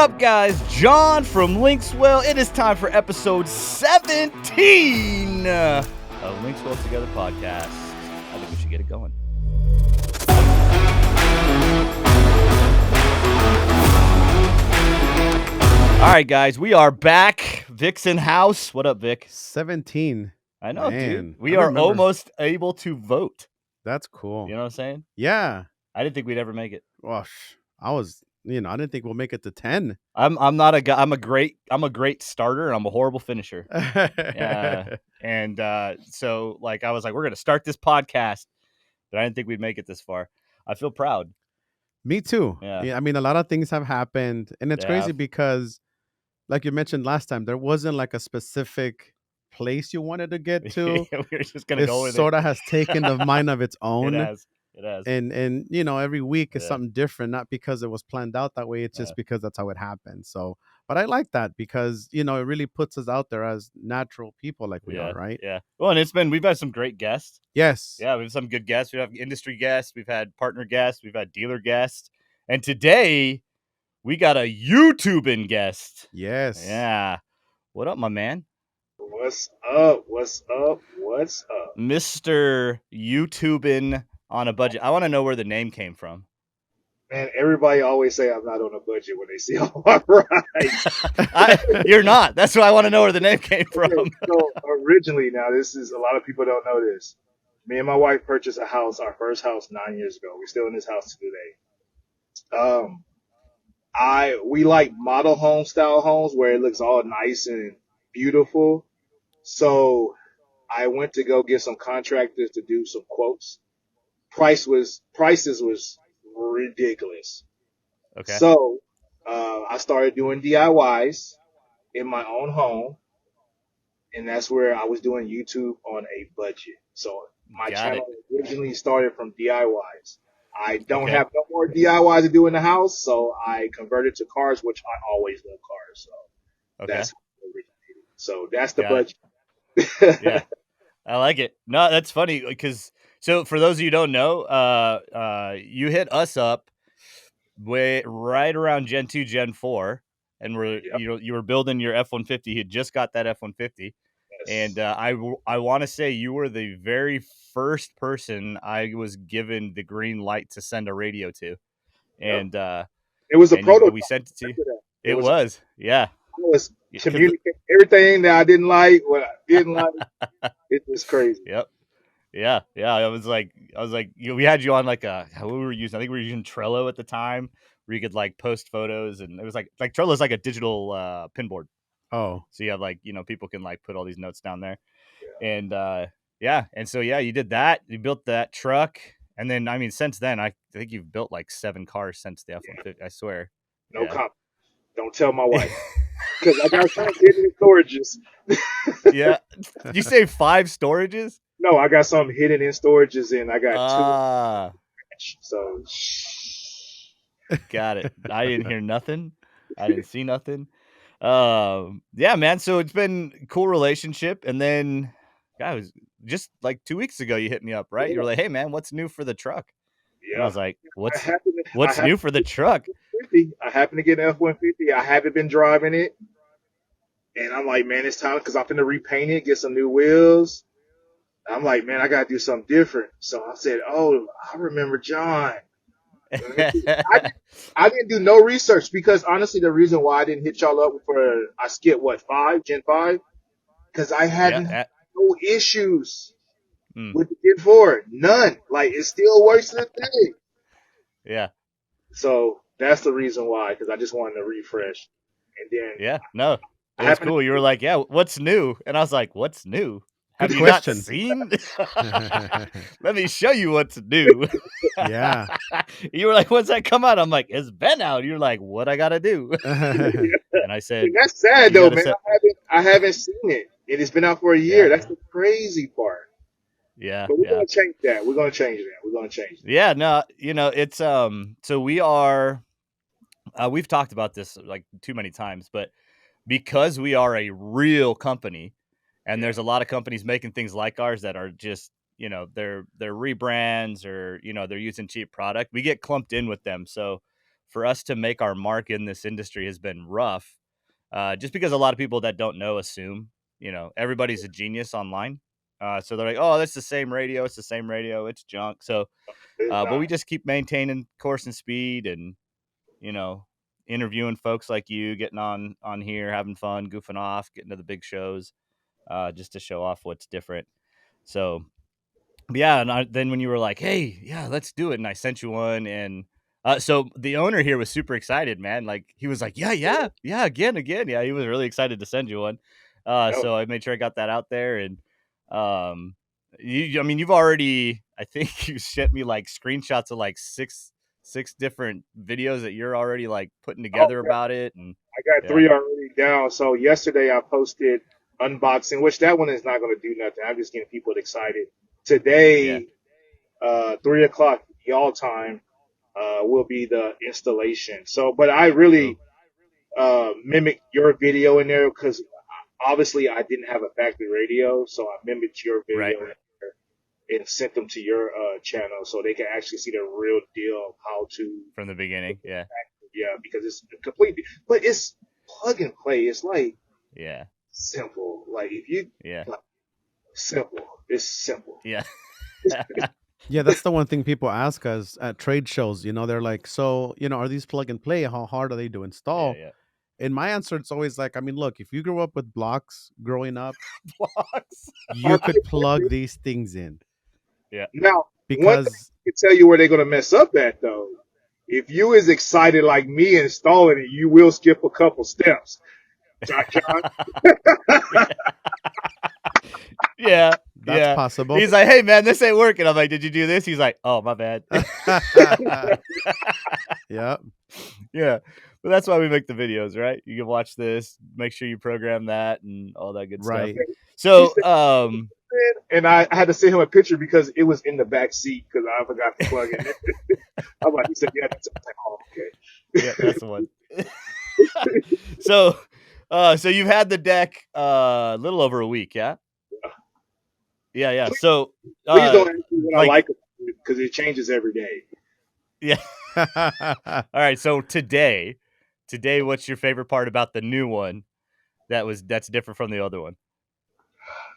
up, guys? Jon from LinksWell. It is time for episode 17 of LinksWell Together podcast. I think we should get it going. All right, guys, we are back. Vic's in house. What up, Vic? 17. I know, Man, dude. We are almost able to vote. That's cool. You know what I'm saying? Yeah. I didn't think we'd ever make it. Well, I didn't think we'll make it to 10. I'm not a guy. I'm a great starter, and I'm a horrible finisher. So like I was like, we're gonna start this podcast, but I didn't think we'd make it this far. I feel proud. Me too. Yeah. I mean, a lot of things have happened, and it's They crazy have. because, like you mentioned last time, there wasn't like a specific place you wanted to get to. We were just gonna go with Sort of has taken a mind of its own. It has. And every week is Yeah. something different, not because it was planned out that way. It's just because that's how it happened. So, but I like that because, it really puts us out there as natural people like we are, right? Yeah. Well, and we've had some great guests. Yes. Yeah, we have some good guests. We have industry guests. We've had partner guests. We've had dealer guests. And today we got a YouTuben guest. Yes. Yeah. What up, my man? What's up? What's up? What's up? Mr. YouTuben on a budget. I want to know where the name came from. Man, everybody always say I'm not on a budget when they see all my rides. You're not. That's why I want to know where the name came from. So originally, now this is a lot of people don't know this. Me and my wife purchased a house, our first house 9 years ago. We're still in this house today. We like model home style homes where it looks all nice and beautiful. So I went to go get some contractors to do some quotes. Prices was ridiculous. Okay. So I started doing DIYs in my own home, and that's where I was doing YouTube on a budget. So my channel originally started from DIYs. I don't have no more DIYs to do in the house, so I converted to cars, which I always love cars. So that's how it originated. So that's the budget. Yeah, I like it. No, that's funny because so for those of you who don't know, you hit us up right around Gen 2, Gen 4, and you were building your F-150. You had just got that F-150, and I want to say you were the very first person I was given the green light to send a radio to, and it was a prototype. We sent it to you. It was. I was communicating everything that I didn't like, what I didn't like. It was crazy. Yep. Yeah. I was like, we had you on like what we were using. I think we were using Trello at the time, where you could like post photos, and it was like Trello is like a digital pinboard. Oh, so you have like people can like put all these notes down there, and and so you did that. You built that truck, and then I mean since then I think you've built like 7 cars since the F-150. I swear. No comment. Don't tell my wife. Because I got some hidden in storages. Yeah. Did you say 5 storages? No, I got some hidden in storages, and I got 2. So. Got it. I didn't hear nothing. I didn't see nothing. Yeah, man. So it's been a cool relationship. And then, it was just like 2 weeks ago, you hit me up, right? You were like, hey, man, what's new for the truck? Yeah. And I was like, what's new for the truck? I happened to get an F-150. I haven't been driving it. And I'm like, man, it's time because I'm going to repaint it, get some new wheels. I'm like, man, I got to do something different. So I said, I remember Jon. I didn't do no research because honestly, the reason why I didn't hit y'all up I skipped Gen 5? Because I had no issues with the Gen 4. None. Like, it still works to the day. Yeah. So that's the reason why, because I just wanted to refresh. And then that's cool. You were like, yeah, what's new? And I was like, what's new? Have Good you question. not seen? Let me show you what's new. Yeah. You were like, when's that come out? I'm like, it's been out. You're like, what I gotta do? And I said, that's sad though, man. I haven't seen it. It's been out for a year. That's the crazy part. Yeah. But we're gonna change that. We're gonna change that. Yeah, no, it's so we are we've talked about this like too many times, but because we are a real company and there's a lot of companies making things like ours that are just, they're rebrands or, they're using cheap product, we get clumped in with them. So for us to make our mark in this industry has been rough. Just because a lot of people that don't know assume, everybody's a genius online. So they're like, oh, that's the same radio. It's the same radio. It's junk. So, but we just keep maintaining course and speed and, interviewing folks like you, getting on here, having fun, goofing off, getting to the big shows, just to show off what's different. So, yeah. And then when you were like, hey, yeah, let's do it. And I sent you one. And so the owner here was super excited, man. Like he was like, yeah, again. Yeah, he was really excited to send you one. So I made sure I got that out there. And you've already, I think you sent me like screenshots of like six different videos that you're already like putting together about it. And I got 3 already down. So yesterday I posted unboxing, which that one is not going to do nothing. I'm just getting people excited. Today, 3:00 y'all time, will be the installation. So, but I really mimicked your video in there because obviously I didn't have a factory radio, so I mimicked your video in there and sent them to your channel so they can actually see the real deal of how to from the beginning. Yeah, because it's completely, but it's plug and play. It's like simple. Like if you like, simple. It's simple. Yeah. Yeah, that's the one thing people ask us at trade shows. They're like, so, are these plug and play? How hard are they to install? Yeah. And my answer is always like, I mean, look, if you grew up with blocks growing up, blocks, you could plug these things in. Yeah. Now, because one thing I can tell you where they're going to mess up at, though. If you is excited like me installing it, you will skip a couple steps. John. Yeah. That's possible. He's like, hey, man, this ain't working. I'm like, did you do this? He's like, oh, my bad. Yeah. Yeah. But that's why we make the videos, right? You can watch this, make sure you program that and all that good stuff. So, and I had to send him a picture because it was in the back seat because I forgot to plug it in. I'm like, he said, yeah, that's like, oh, okay. Yeah, that's the one. So you've had the deck a little over a week, yeah? Yeah. So please don't ask me what I like it because it changes every day. Yeah. All right. So today, what's your favorite part about the new one that's different from the other one?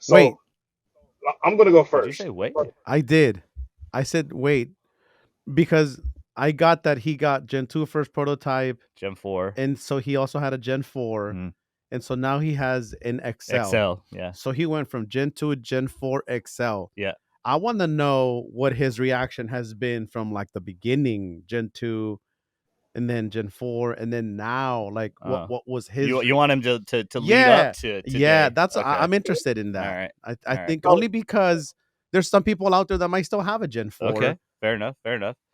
So, wait, I'm gonna go first. Did you say wait? I did. I said wait because I got that he got Gen 2 first prototype, Gen 4, and so he also had a Gen 4. Mm-hmm. And so now he has an XL. Yeah. So he went from Gen 2 to Gen 4 XL. Yeah. I want to know what his reaction has been from like the beginning, Gen 2, and then Gen 4, and then now, like what was his? You want him to lead up to today? Yeah, that's okay. I'm interested in that. All right. I think only because there's some people out there that might still have a Gen 4. Okay, fair enough.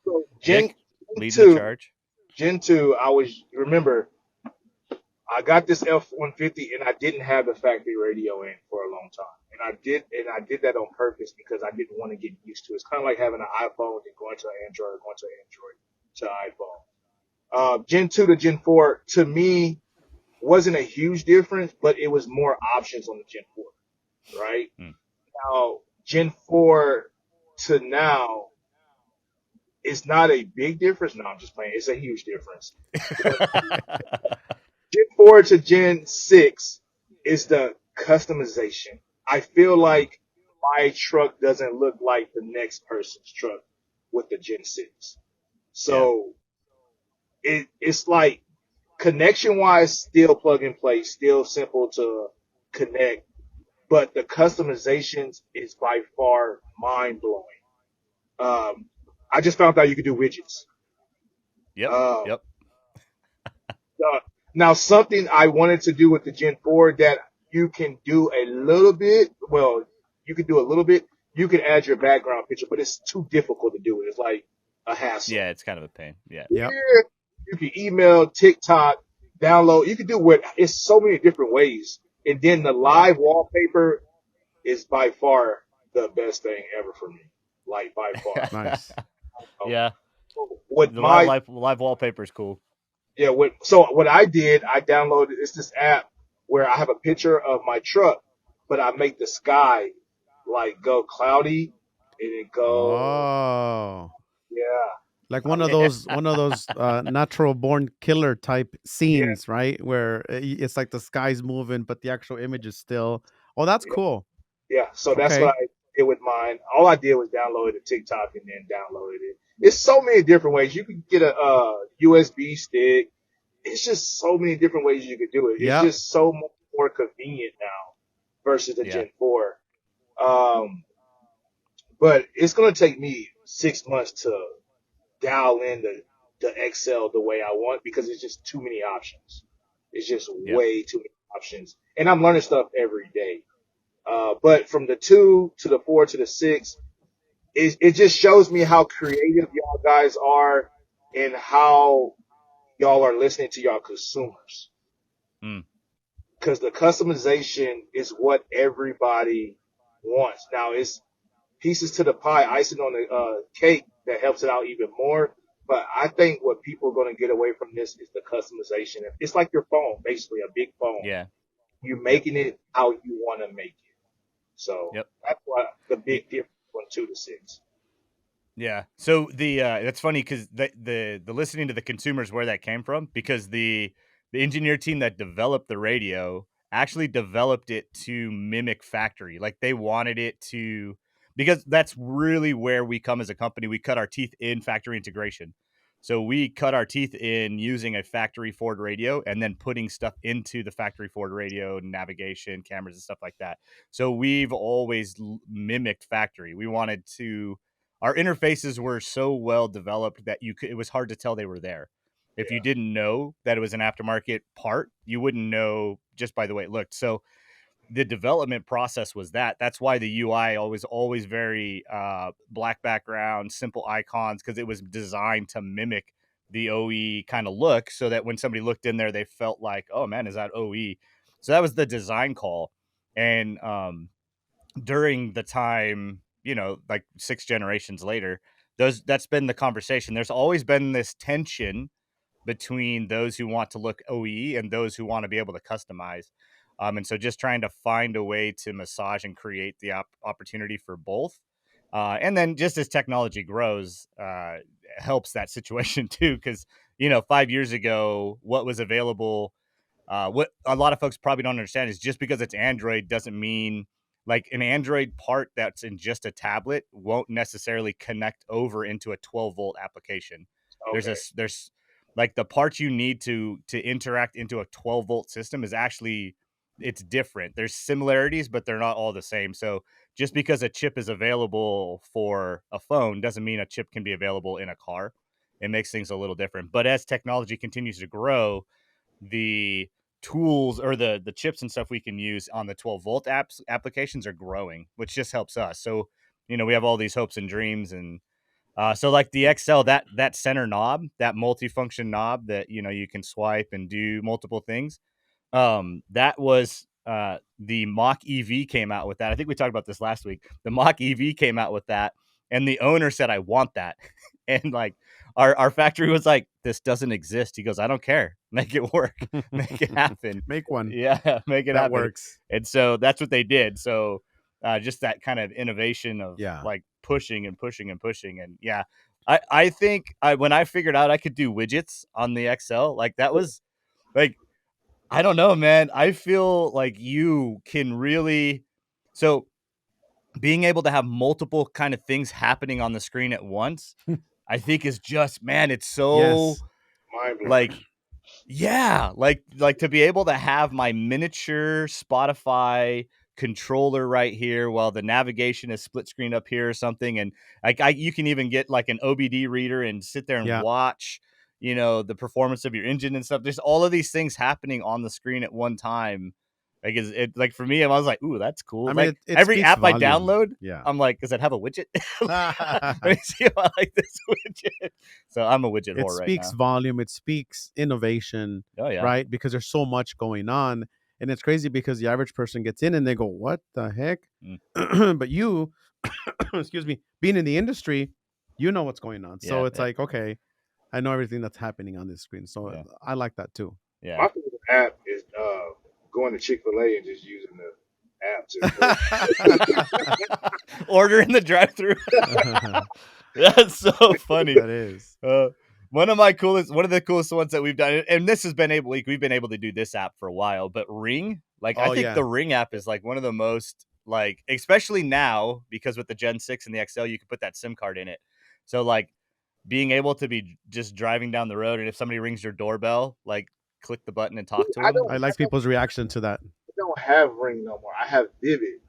So Gen leading the charge. Gen 2, remember, I got this F-150 and I didn't have the factory radio in for a long time. And I did that on purpose because I didn't want to get used to it. It's kind of like having an iPhone and going to an Android, going to Android to iPhone. Gen 2 to Gen 4, to me, wasn't a huge difference, but it was more options on the Gen 4, right? Now, Gen 4 to now is not a big difference. No, I'm just playing. It's a huge difference. Gen 4 to Gen 6 is the customization. I feel like my truck doesn't look like the next person's truck with the Gen 6. So it's like connection-wise, still plug and play, still simple to connect, but the customizations is by far mind-blowing. I just found out you could do widgets. Yep. Now, something I wanted to do with the Gen 4 that you can do a little bit. Well, you can do a little bit. You can add your background picture, but it's too difficult to do it. It's like a hassle. Yeah, it's kind of a pain. Yeah. You can email, TikTok, download. You can do it's so many different ways. And then the live wallpaper is by far the best thing ever for me. Like by far. Nice. Yeah. With the live wallpaper is cool. Yeah. So what I did, I downloaded, it's this app where I have a picture of my truck, but I make the sky like go cloudy and it go. Oh. Yeah. Like one of those natural born killer type scenes, right? Where it's like the sky's moving, but the actual image is still. Oh, that's cool. Yeah, so that's what I did with mine. All I did was download it to TikTok and then downloaded it. It's so many different ways. You can get a USB stick. It's just so many different ways you could do it. It's just so much more convenient now versus the Gen 4. But it's going to take me 6 months to dial in the XL the way I want because it's just too many options. It's just way too many options. And I'm learning stuff every day. But from the 2 to the 4 to the 6, it just shows me how creative y'all guys are and how y'all are listening to y'all consumers. Because the customization is what everybody wants. Now it's pieces to the pie, icing on the cake that helps it out even more. But I think what people are going to get away from this is the customization. It's like your phone, basically a big phone. Yeah. You're making it how you want to make it. So that's why the big difference from 2 to 6. Yeah. So that's funny because the listening to the consumers where that came from, because the engineer team that developed the radio actually developed it to mimic factory. Like they wanted it to, because that's really where we come as a company. We cut our teeth in factory integration. So we cut our teeth in using a factory Ford radio and then putting stuff into the factory Ford radio, navigation, cameras, and stuff like that. So we've always mimicked factory. We wanted to. Our interfaces were so well developed that it was hard to tell they were there. If you didn't know that it was an aftermarket part, you wouldn't know just by the way it looked. So the development process was that. That's why the UI always very black background, simple icons, because it was designed to mimic the OE kind of look, so that when somebody looked in there, they felt like, oh man, is that OE? So that was the design call. And during the time, like 6 generations later, that's been the conversation. There's always been this tension between those who want to look OE and those who want to be able to customize. And so just trying to find a way to massage and create the opportunity for both. And then just as technology grows, helps that situation too. Because, 5 years ago, what was available, what a lot of folks probably don't understand is just because it's Android doesn't mean, like, an Android part that's in just a tablet won't necessarily connect over into a 12-volt application. Okay. There's like the parts you need to interact into a 12-volt system is actually, it's different. There's similarities, but they're not all the same. So just because a chip is available for a phone doesn't mean a chip can be available in a car. It makes things a little different. But as technology continues to grow, the tools or the chips and stuff we can use on the 12-volt applications are growing, which just helps us. So, we have all these hopes and dreams. And so like the XL, that center knob, that multifunction knob that, you can swipe and do multiple things. That was the Mach EV came out with that. I think we talked about this last week. The Mach EV came out with that, and the owner said, I want that. And like our factory was like, this doesn't exist. He goes, I don't care. Make it work. Make it happen. Make one. Yeah, make it that happen. Works. And so that's what they did. So just that kind of innovation of like pushing and pushing and pushing. And I think when I figured out I could do widgets on the XL, like that was like, I don't know, man. I feel like you can really, so being able to have multiple kind of things happening on the screen at once, I think is just, man, it's so like, like to be able to have my miniature Spotify controller right here while the navigation is split screen up here or something. And like you can even get like an OBD reader and sit there and watch, the performance of your engine and stuff. There's all of these things happening on the screen at one time. Like, like for me, I was like, ooh, that's cool. I mean, like every app I download, I'm like, does it have a widget? Let me see if I like this widget. So I'm a widget whore right now. It speaks volume. It speaks innovation, right? Because there's so much going on. And it's crazy because the average person gets in and they go, what the heck? But you, excuse me, being in the industry, you know what's going on. So it's like, okay, I know everything that's happening on this screen. So I like that too. Yeah. My favorite app is going to Chick-fil-A and just using the app to order in the drive-thru. That's so funny. That is. One of the coolest ones that we've done, and this has been we've been able to do this app for a while, but Ring, like I think the Ring app is like one of the most, like, especially now, because with the Gen 6 and the XL, you can put that SIM card in it. So like being able to be just driving down the road, and if somebody rings your doorbell, like click the button and talk to them. I like people's reaction to that. I don't have Ring no more. I have Vivid.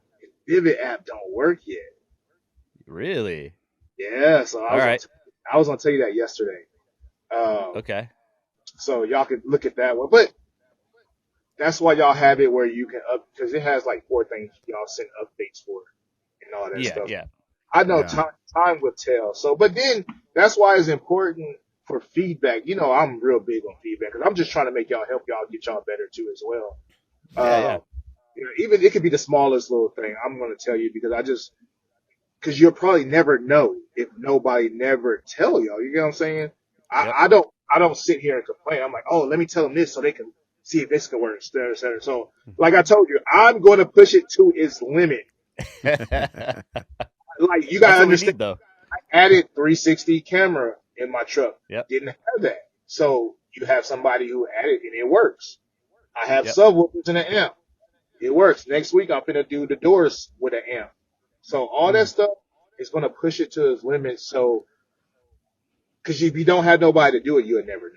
Vivid app don't work yet. Really? Yeah. So I was gonna tell you that yesterday. Okay. So y'all could look at that one, but that's why y'all have it where you can because it has like 4 things y'all send updates for and all that stuff. Yeah. I know time will tell. So, but then that's why it's important for feedback. You know, I'm real big on feedback because I'm just trying to make y'all help y'all get y'all better too as well. You know, even it could be the smallest little thing. I'm going to tell you because you'll probably never know if nobody never tell y'all. You get what I'm saying? I don't sit here and complain. I'm like, oh, let me tell them this so they can see if this can work, et cetera. So, like I told you, I'm going to push it to its limit. Like, you got to understand, though. I added 360 camera in my truck. Didn't have that. So you have somebody who added and it works. I have subwoofers and an amp. It works. Next week, I'm going to do the doors with an amp. So all that stuff is going to push it to its limit. So, because if you don't have nobody to do it, you'll never know.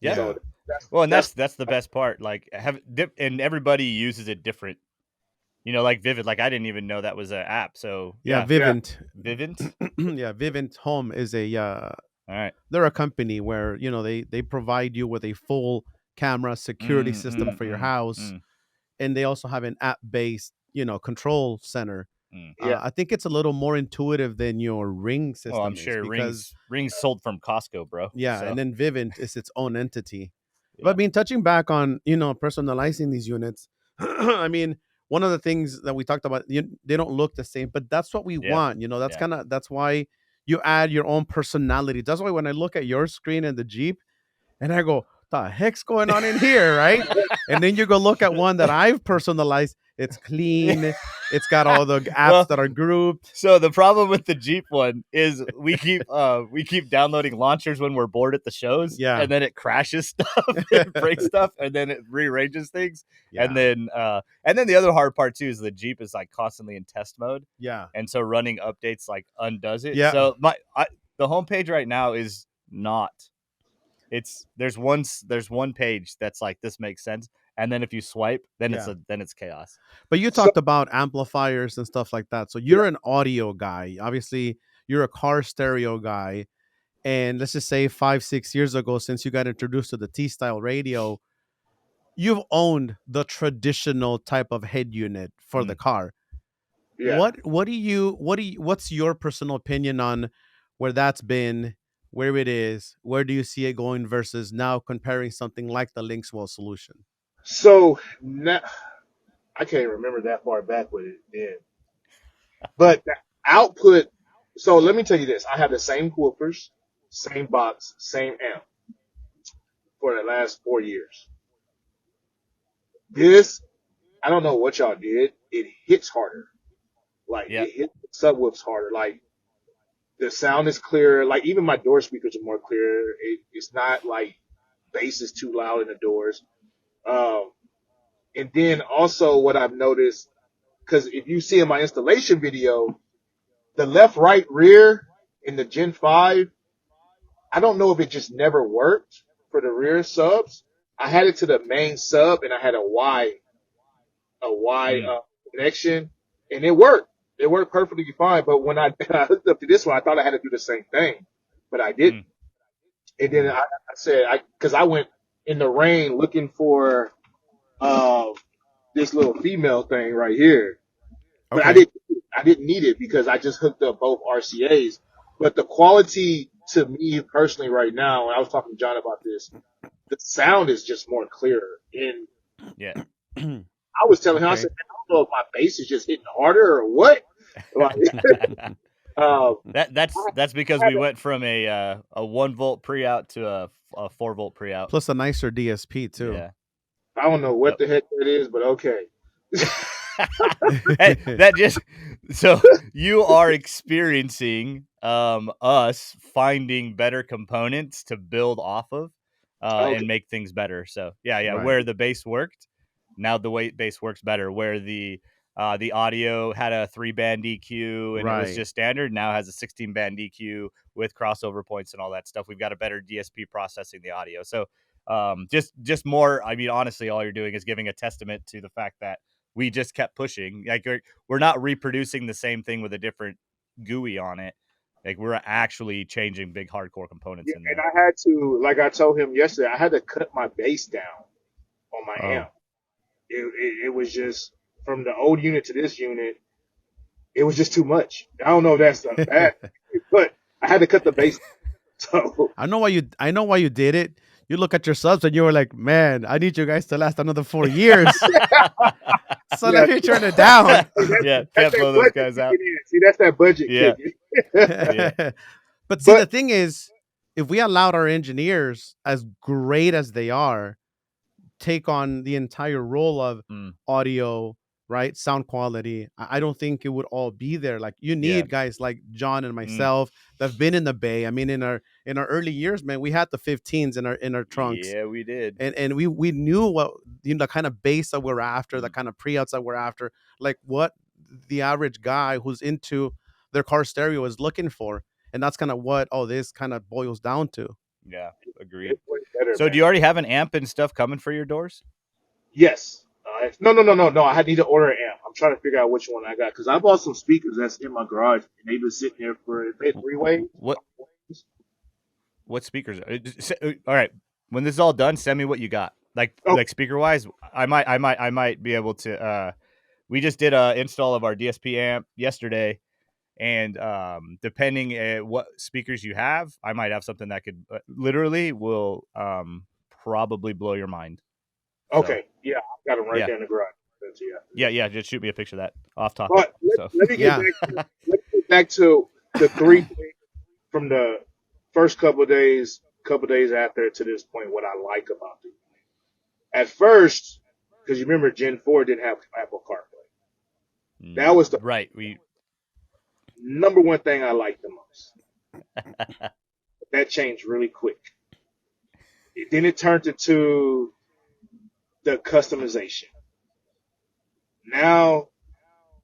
Yeah. So that's the best part. Like, and everybody uses it different. You know, like Vivint. Like, I didn't even know that was an app. So Vivint. Vivint. Vivint Home is a. All right. They're a company where they provide you with a full camera security system for your house, and they also have an app-based control center. I think it's a little more intuitive than your Ring system. Oh, I'm sure Rings sold from Costco, bro. Yeah, so. And then Vivint is its own entity. Yeah. But I mean, touching back on personalizing these units, I mean, one of the things that we talked about, they don't look the same, but that's what we want. That's why you add your own personality. That's why when I look at your screen in the Jeep, and I go, the heck's going on in here, right? And then you go look at one that I've personalized. It's clean. It's got all the apps that are grouped. So the problem with the Jeep one is we keep downloading launchers when we're bored at the shows. Yeah. And then it crashes stuff, it breaks stuff, and then it rearranges things. Yeah. And then the other hard part too is the Jeep is like constantly in test mode. Yeah. And so running updates like undoes it. Yeah. So the homepage right now is not. There's one page that's like, this makes sense, and then if you swipe, then it's chaos. But you talked about amplifiers and stuff like that. So you're an audio guy. Obviously, you're a car stereo guy, and let's just say 5-6 years ago, since you got introduced to the T-style radio, you've owned the traditional type of head unit for the car. Yeah. What's your personal opinion on where that's been? Where it is, where do you see it going versus now comparing something like the LinksWell solution? So now, I can't remember that far back with it then. But the output, so let me tell you this. I have the same woofers, same box, same amp for the last 4 years. This, I don't know what y'all did. It hits harder. Like, it hits the subwoofs harder. Like, the sound is clearer. Like, even my door speakers are more clear. It's not like bass is too loud in the doors. And then also what I've noticed, because if you see in my installation video, the left, right, rear in the Gen 5, I don't know if it just never worked for the rear subs. I had it to the main sub and I had a Y connection, and it worked. It worked perfectly fine, but when I hooked up to this one, I thought I had to do the same thing, but I didn't. And then I said, because I went in the rain looking for this little female thing right here, but I didn't need it because I just hooked up both RCAs. But the quality to me personally right now, and I was talking to John about this, the sound is just more clearer. And I was telling him, I said, I don't know if my bass is just hitting harder or what. That's because we went from a 1 volt pre-out to a 4 volt pre-out, plus a nicer DSP too. Yeah. I don't know what the heck that is, but okay. So you are experiencing us finding better components to build off of and make things better. So yeah, where the bass worked, now the way bass works better. Where the audio had a 3-band EQ and it was just standard, now has a 16-band EQ with crossover points and all that stuff. We've got a better DSP processing the audio. So just more, I mean, honestly, all you're doing is giving a testament to the fact that we just kept pushing. Like we're not reproducing the same thing with a different GUI on it. Like we're actually changing big hardcore components in there. And I had to, like I told him yesterday, I had to cut my bass down on my amp. It was just from the old unit to this unit. It was just too much. I don't know if that's bad, but I had to cut the bass. So I know why you did it. You look at your subs and you were like, man, I need you guys to last another 4 years. So let me turn it down. Can't blow those guys out. See, that's that budget kick. But see, the thing is, if we allowed our engineers, as great as they are, take on the entire role of audio, right, sound quality, I don't think it would all be there. Like you need guys like Jon and myself that've been in the Bay. I mean, in our early years, man, we had the 15s in our trunks. Yeah, we did. And we knew what, you know, the kind of bass that we're after, the kind of pre-outs that we're after, like what the average guy who's into their car stereo is looking for. And that's kind of what all this kind of boils down to. Yeah, agreed. So do you already have an amp and stuff coming for your doors? Yes. No. I need to order an amp. I'm trying to figure out which one I got because I bought some speakers that's in my garage and they've been sitting there for 3 ways. What speakers? All right. When this is all done, send me what you got. Like speaker wise, I might be able to. We just did a install of our DSP amp yesterday, and depending at what speakers you have, I might have something that could literally will probably blow your mind. Okay, yeah, I've got them right there in the garage. Yeah. Just shoot me a picture of that off topic. But let me get back to the 3 things from the first couple of days after to this point. What I like about it. At first, because you remember Gen 4 didn't have Apple CarPlay. That was the number one thing I liked the most. That changed really quick. Then it turned into the customization. Now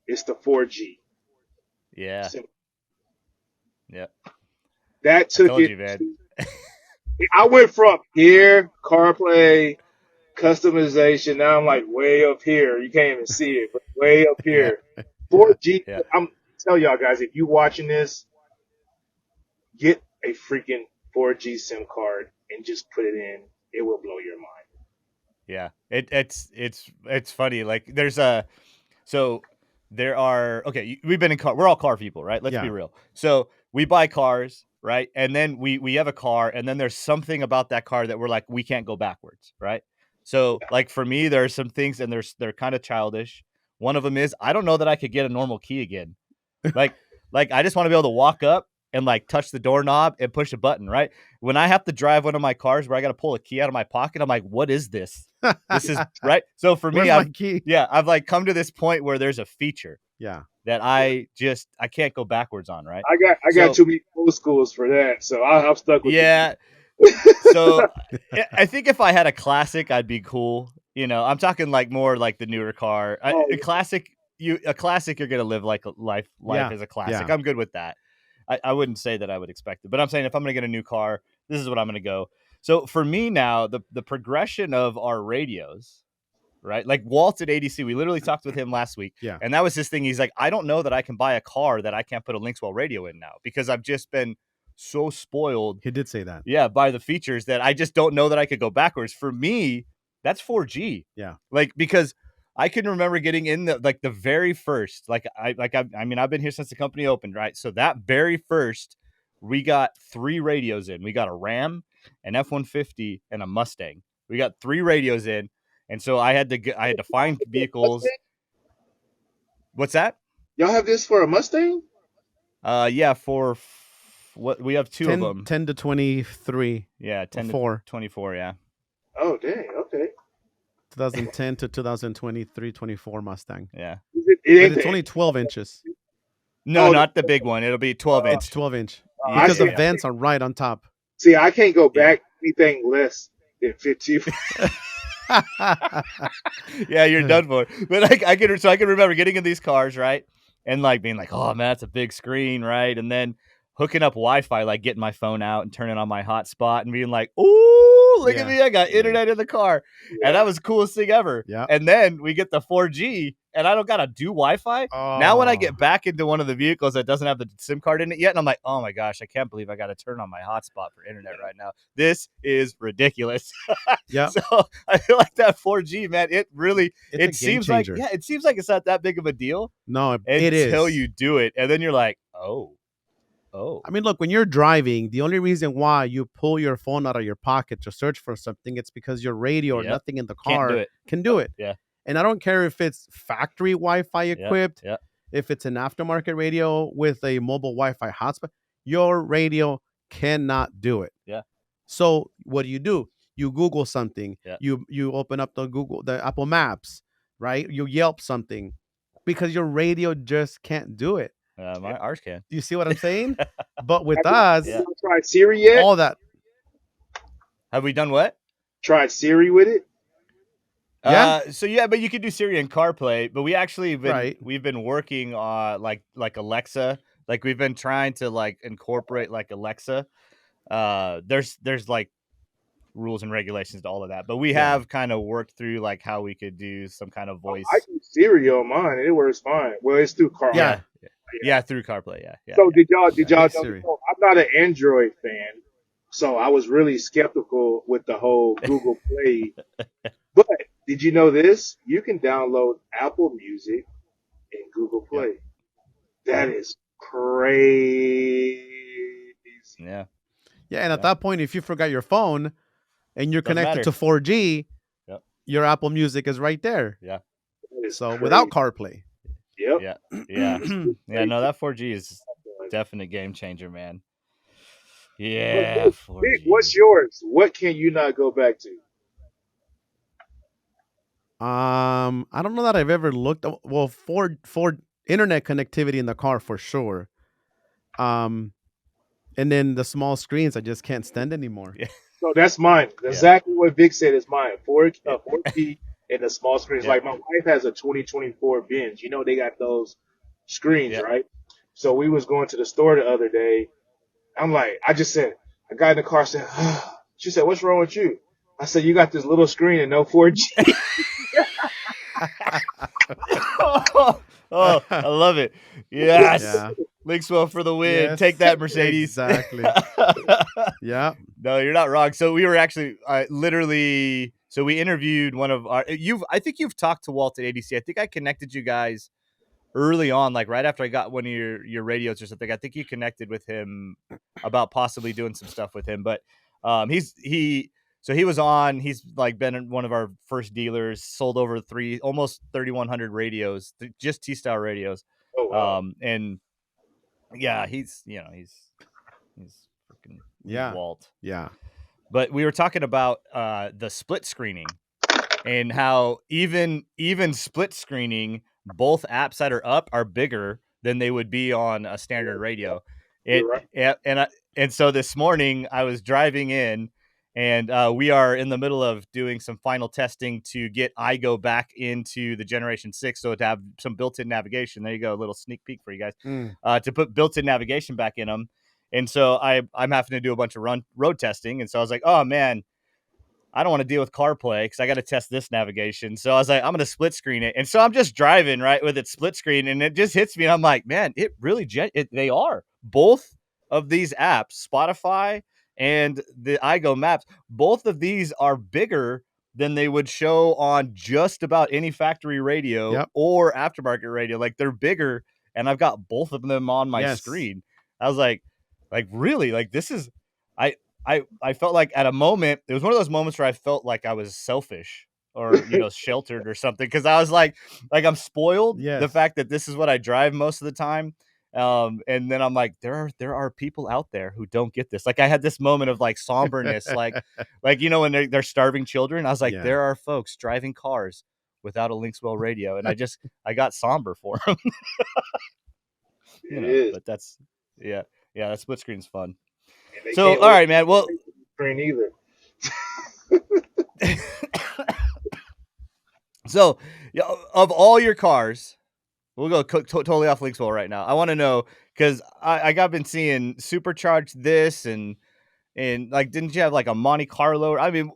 it's the 4G. Yeah. Simple. Yep. That took it. You, man. I went from here, CarPlay, customization. Now I'm like way up here. You can't even see it, but way up here. 4G. Yeah. I'm tell y'all guys, if you watching this, get a freaking 4G SIM card and just put it in. It will blow your mind. Yeah, it's funny. Like we've been in car. We're all car people, right? Let's be real. So we buy cars, right? And then we have a car, and then there's something about that car that we're like, we can't go backwards, right? So like for me, there are some things, and they're kind of childish. One of them is I don't know that I could get a normal key again. Like I just want to be able to walk up and like touch the doorknob and push a button, right? When I have to drive one of my cars where I got to pull a key out of my pocket, I'm like, what is this? This is right. So for me, I've like come to this point where there's a feature that I can't go backwards on, right? I got too many old schools for that. So I'm stuck with So I think if I had a classic, I'd be cool. You know, I'm talking like more like the newer car. A classic, you're gonna live like life as a classic. I'm good with that. I wouldn't say that I would expect it, but I'm saying if I'm gonna get a new car, this is what I'm gonna go. So for me now, the progression of our radios, right? Like Walt at ADC, we literally talked with him last week, and that was his thing. He's like, I don't know that I can buy a car that I can't put a LinksWell radio in now because I've just been so spoiled. He did say that, by the features that I just don't know that I could go backwards. For me, that's 4G, like because I can remember getting in the very first, I mean, I've been here since the company opened, right? So that very first, we got 3 radios in. We got a Ram, an F-150, and a Mustang. We got 3 radios in, and so I had to find vehicles. What's that? Y'all have this for a Mustang? Yeah, for what we have 2 of them. 10 to 23. Yeah, 10 to 24. Yeah. Oh, dang. Okay. 2010 to 2023, 24 Mustang. Yeah. It's only 12 inches. No, not the big one. It'll be 12-inch. It's 12-inch Yeah, because the vents are right on top. See, I can't go back anything less than 15. Yeah, you're done for. But I can remember getting in these cars, right? And like being like, oh man, that's a big screen, right? And then hooking up Wi-Fi, like getting my phone out and turning on my hotspot and being like, ooh, look at me, I got internet in the car. And that was the coolest thing ever. Yeah. And then we get the 4G and I don't gotta do Wi-Fi. Now when I get back into one of the vehicles that doesn't have the SIM card in it yet, and I'm like, oh my gosh, I can't believe I gotta turn on my hotspot for internet right now. This is ridiculous. Yeah. So I feel like that 4G, man, it seems changer. like it seems like it's not that big of a deal. No, it is until you do it, and then you're like, oh. I mean, look, when you're driving, the only reason why you pull your phone out of your pocket to search for something, it's because your radio or nothing in the car can do it. Yeah. And I don't care if it's factory Wi-Fi equipped, if it's an aftermarket radio with a mobile Wi-Fi hotspot, your radio cannot do it. Yeah. So what do? You Google something. Yeah. You open up the Apple Maps, right? You Yelp something because your radio just can't do it. Ours can. You see what I'm saying? But with us, Have you tried Siri yet? all that. Have we done what? Tried Siri with it? Yeah. But you can do Siri and CarPlay. But we actually we've been working on like Alexa. Like we've been trying to like incorporate like Alexa. There's like rules and regulations to all of that. But we have kind of worked through like how we could do some kind of voice. I do Siri on mine. It works fine. Well, it's through CarPlay. Yeah, through CarPlay. Yeah. So did y'all know, I'm not an Android fan, so I was really skeptical with the whole Google Play. But did you know this? You can download Apple Music in Google Play. That is crazy. Yeah. Yeah, and at that point, if you forgot your phone and you're connected to 4G, your Apple Music is right there. Yeah. So without CarPlay. Yep. Yeah. No, that 4G is definite game changer, man. Yeah. Vic, what's yours? What can you not go back to? I don't know that I've ever looked. Well, for internet connectivity in the car for sure. And then the small screens, I just can't stand anymore. Yeah. So that's mine. Exactly what Vic said is mine. 4G and the small screens. Like my wife has a 2024 Benz. You know they got those screens, right? So we was going to the store the other day. I'm like, I got in the car, said, she said, what's wrong with you? I said, you got this little screen and no 4G. Oh, I love it. Yes. Yeah. LinksWell for the win. Yes. Take that, Mercedes. Exactly. Yeah. No, you're not wrong. So we were actually so we interviewed one of our, I think you've talked to Walt at ADC. I think I connected you guys early on, like right after I got one of your radios or something. I think you connected with him about possibly doing some stuff with him, but he was on, he's like been one of our first dealers, sold over almost 3,100 radios, just T-style radios. Oh, wow. And yeah, he's freaking Walt. Yeah. But we were talking about the split screening and how even split screening, both apps that are up are bigger than they would be on a standard radio. And so this morning I was driving in, and we are in the middle of doing some final testing to get iGo back into the Generation 6, so to have some built-in navigation. There you go, a little sneak peek for you guys. To put built-in navigation back in them. And so I'm having to do a bunch of road testing. And so I was like, oh, man, I don't want to deal with CarPlay because I got to test this navigation. So I was like, I'm going to split screen it. And so I'm just driving, right, with it split screen, and it just hits me. And I'm like, man, it really they are. Both of these apps, Spotify and the iGo Maps, both of these are bigger than they would show on just about any factory radio or aftermarket radio. Like, they're bigger, and I've got both of them on my screen. I was like, really? Like, this is I felt like at a moment, it was one of those moments where I felt like I was selfish or, sheltered or something. Cause I was like I'm spoiled. The fact that this is what I drive most of the time. And then I'm like, there are people out there who don't get this. Like, I had this moment of like somberness, like, when they're starving children. I was like, there are folks driving cars without a LinksWell radio. And I got somber for them. But that's that split screen's fun. And So all right, man. Well, screen either. So of all your cars, we'll go totally off LinksWell right now. I want to know because I got been seeing supercharged this and like didn't you have like a Monte Carlo? I mean,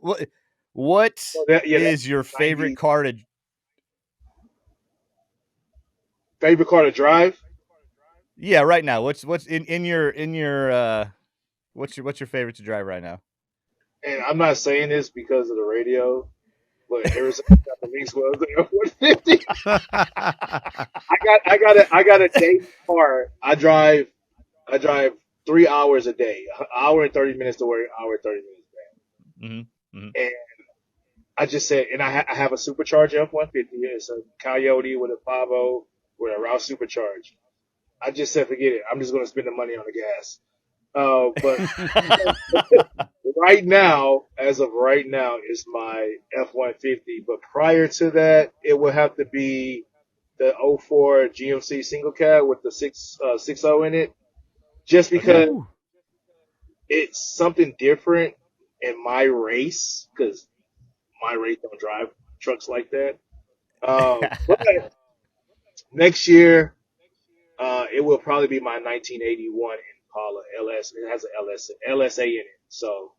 what is your favorite car to? Favorite car to drive? Yeah, right now. What's in your what's your favorite to drive right now? And I'm not saying this because of the radio, but Arizona got the LinksWell F-150. I got a daily car. I drive 3 hours a day, an hour and 30 minutes to work, hour and 30 minutes back. Mm-hmm. And I just said, and I have a supercharged F-150. It's a Coyote with a 5.0 with a Rouse supercharged. I just said, forget it. I'm just going to spend the money on the gas. But right now, as of right now, is my F-150. But prior to that, it would have to be the 04 GMC single cab with the 6.0 in it. Just because it's something different in my race, because my race don't drive trucks like that. But next year, it will probably be my 1981 Impala LS. It has an LSA in it. So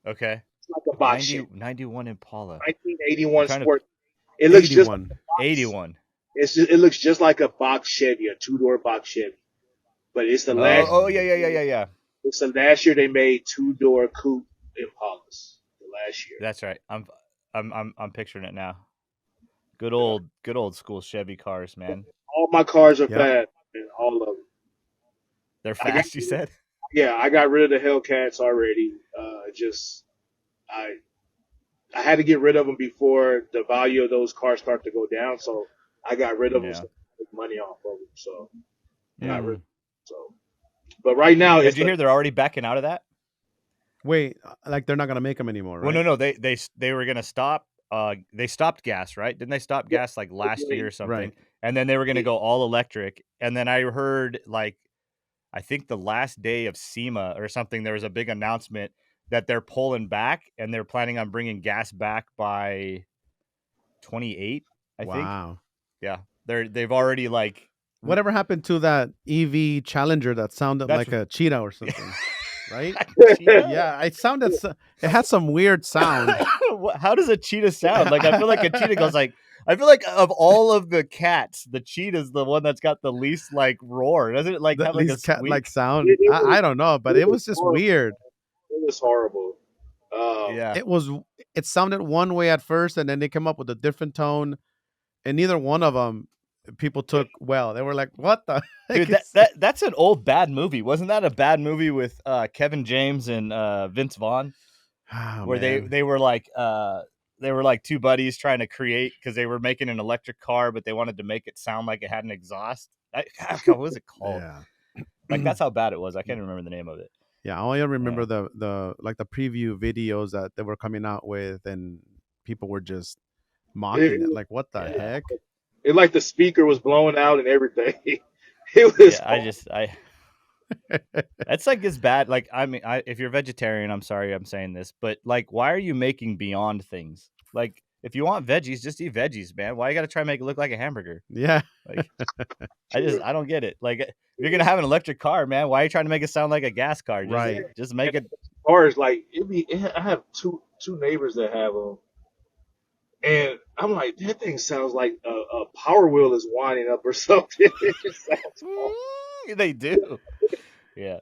okay, it's like a box 91 Impala, 1981 Sport. It looks 81. Just like 81. It looks just like a box Chevy, a 2-door box Chevy. But it's the last. Oh yeah. It's the last year they made 2-door coupe Impalas. The last year. That's right. I'm picturing it now. Good old school Chevy cars, man. All my cars are fast, man, all of them. They're fast, you said? Yeah, I got rid of the Hellcats already. I had to get rid of them before the value of those cars start to go down, so I got rid of them to make money off of them. So, but right now, did you hear they're already backing out of that? Wait, like they're not gonna make them anymore, right? Well, no, they were gonna stop. They stopped gas, right? Didn't they stop gas like last year or something? Right. And then they were gonna go all electric. And then I heard like, I think the last day of SEMA or something, there was a big announcement that they're pulling back and they're planning on bringing gas back by 28. I think. Wow. Yeah, they've already like. Whatever happened to that EV Challenger that sounded like a cheetah or something? Right? Yeah, it had some weird sound. How does a cheetah sound? Like I feel like a cheetah goes like. I feel like of all of the cats, the cheetah's the one that's got the least like roar. Doesn't it like have like a cat like sound? I don't know, but it was just weird. It was horrible. Yeah, it sounded one way at first, and then they came up with a different tone, and neither one of them people took well. They were like, "What the heck?" Dude, that's an old bad movie. Wasn't that a bad movie with Kevin James and Vince Vaughn, where they were like two buddies trying to create because they were making an electric car, but they wanted to make it sound like it had an exhaust. What was it called? Yeah. Like that's how bad it was. I can't remember the name of it. Yeah, I only remember the preview videos that they were coming out with, and people were just mocking it. Like, what the heck? It like the speaker was blowing out and everything. It was. Yeah, that's like as bad. Like, I mean, if you're vegetarian, I'm sorry I'm saying this, but like, why are you making Beyond things? Like, if you want veggies, just eat veggies, man. Why you got to try to make it look like a hamburger? Yeah. Like, I don't get it. Like, if you're gonna have an electric car, man, why are you trying to make it sound like a gas car? Just make it. Cars like I have two neighbors that have them, and I'm like, that thing sounds like a Power Wheel is winding up or something. It just sounds They do. Yeah.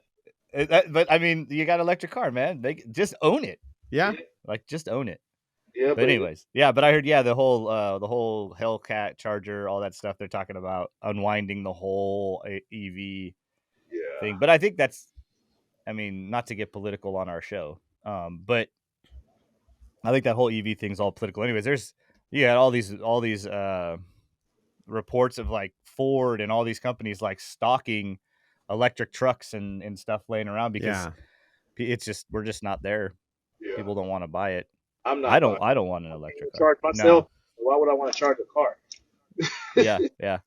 But I mean, you got an electric car, man. They just own it. Yeah. Like, just own it. Yeah. But anyways, but I heard, the whole Hellcat Charger, all that stuff. They're talking about unwinding the whole EV thing. But I think that's, I mean, not to get political on our show, but I think that whole EV thing's all political. Anyways, you had all these reports of like Ford and all these companies like stocking electric trucks and stuff laying around because it's just we're just not there. Yeah. People don't want to buy it. I don't want an electric car. Charge myself. No. Why would I want to charge a car? Yeah.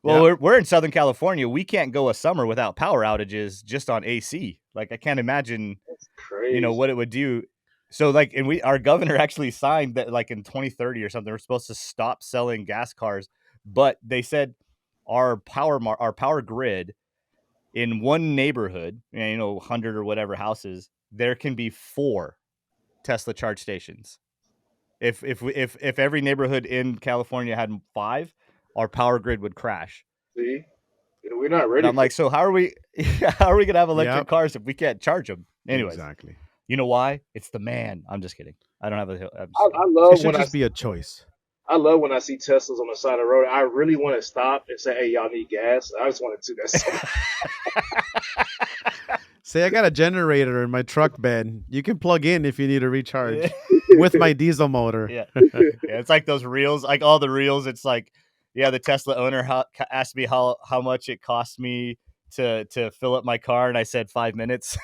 Well, we're in Southern California. We can't go a summer without power outages just on AC. Like, I can't imagine, That's crazy. what it would do. So, like, and our governor actually signed that, like, in 2030 or something, we're supposed to stop selling gas cars. But they said our power grid in one neighborhood, 100 or whatever houses, there can be 4 Tesla charge stations. If every neighborhood in California had 5, our power grid would crash. See, we're not ready. And I'm like, so how are we gonna have electric cars if we can't charge them? Anyways, exactly. You know why? It's the man. I'm just kidding. I don't have a. I love it should just be a choice. I love when I see Teslas on the side of the road. I really want to stop and say, "Hey, y'all need gas?" I just want to do that. Say, I got a generator in my truck bed. You can plug in if you need a recharge with my diesel motor. Yeah, it's like those reels, like all the reels. It's like, the Tesla owner asked me how much it cost me to fill up my car, and I said 5 minutes.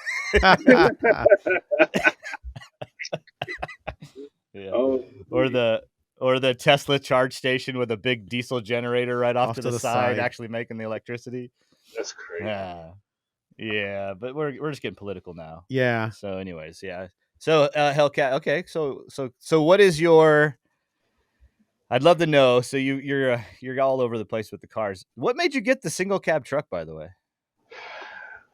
Oh, or the Tesla charge station with a big diesel generator right off to the side, actually making the electricity. That's crazy. Yeah, but we're just getting political now. Yeah. So, anyways, yeah. So, Hellcat. Okay, so what is your? I'd love to know. So you're all over the place with the cars. What made you get the single cab truck, by the way?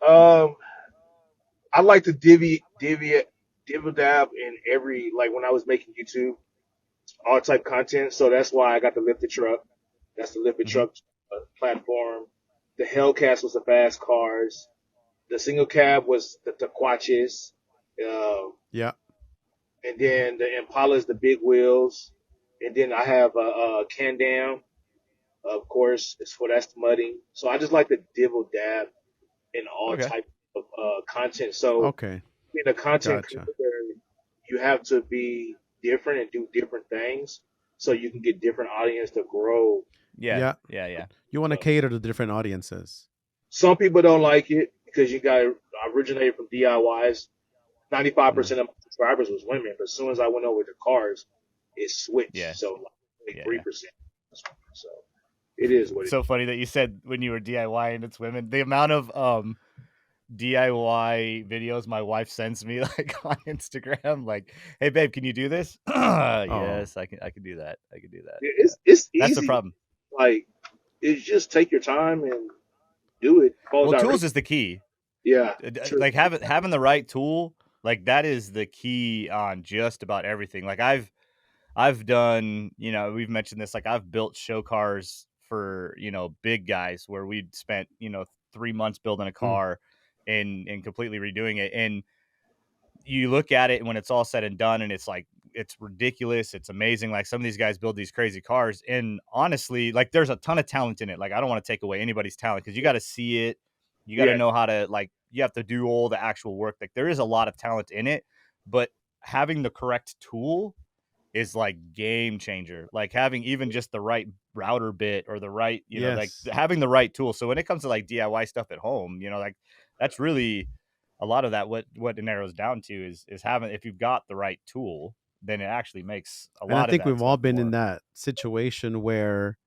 I like to divvy dab in every, like when I was making YouTube, all type content. So that's why I got the lifted truck. That's the lifted truck platform. The Hellcats was the fast cars. The single cab was the Quatches. Yeah. And then the Impala's the big wheels. And then I have a Can-Dam, of course. That's the mudding. So I just like to dibble dab in all types of content. So being a content creator, you have to be different and do different things so you can get different audience to grow. Yeah. You want to cater to different audiences. Some people don't like it because you got originated from DIYs. 95% of my subscribers was women, but as soon as I went over to cars, it switched. Yeah. So like 3%. So it is what it is. So funny that you said when you were DIY and it's women. The amount of DIY videos my wife sends me like on Instagram, like, "Hey babe, can you do this?" Yes, I can do that. I can do that. It's easy. That's the problem. Like, it's just take your time and do it. Tools is the key. Yeah. Like having the right tool, like that is the key on just about everything. Like I've done, we've mentioned this, like I've built show cars for, big guys where we'd spent, 3 months building a car and completely redoing it. And you look at it when it's all said and done and it's like, it's ridiculous. It's amazing. Like some of these guys build these crazy cars. And honestly, like there's a ton of talent in it. Like I don't want to take away anybody's talent because you got to see it. You got to know how to, like, you have to do all the actual work. Like there is a lot of talent in it, but having the correct tool is like game changer. Like having even just the right router bit or the right, like having the right tool. So when it comes to like DIY stuff at home, like that's really a lot of that. What it narrows down to is having, if you've got the right tool, then it actually makes a lot of. I think we've all been in that situation where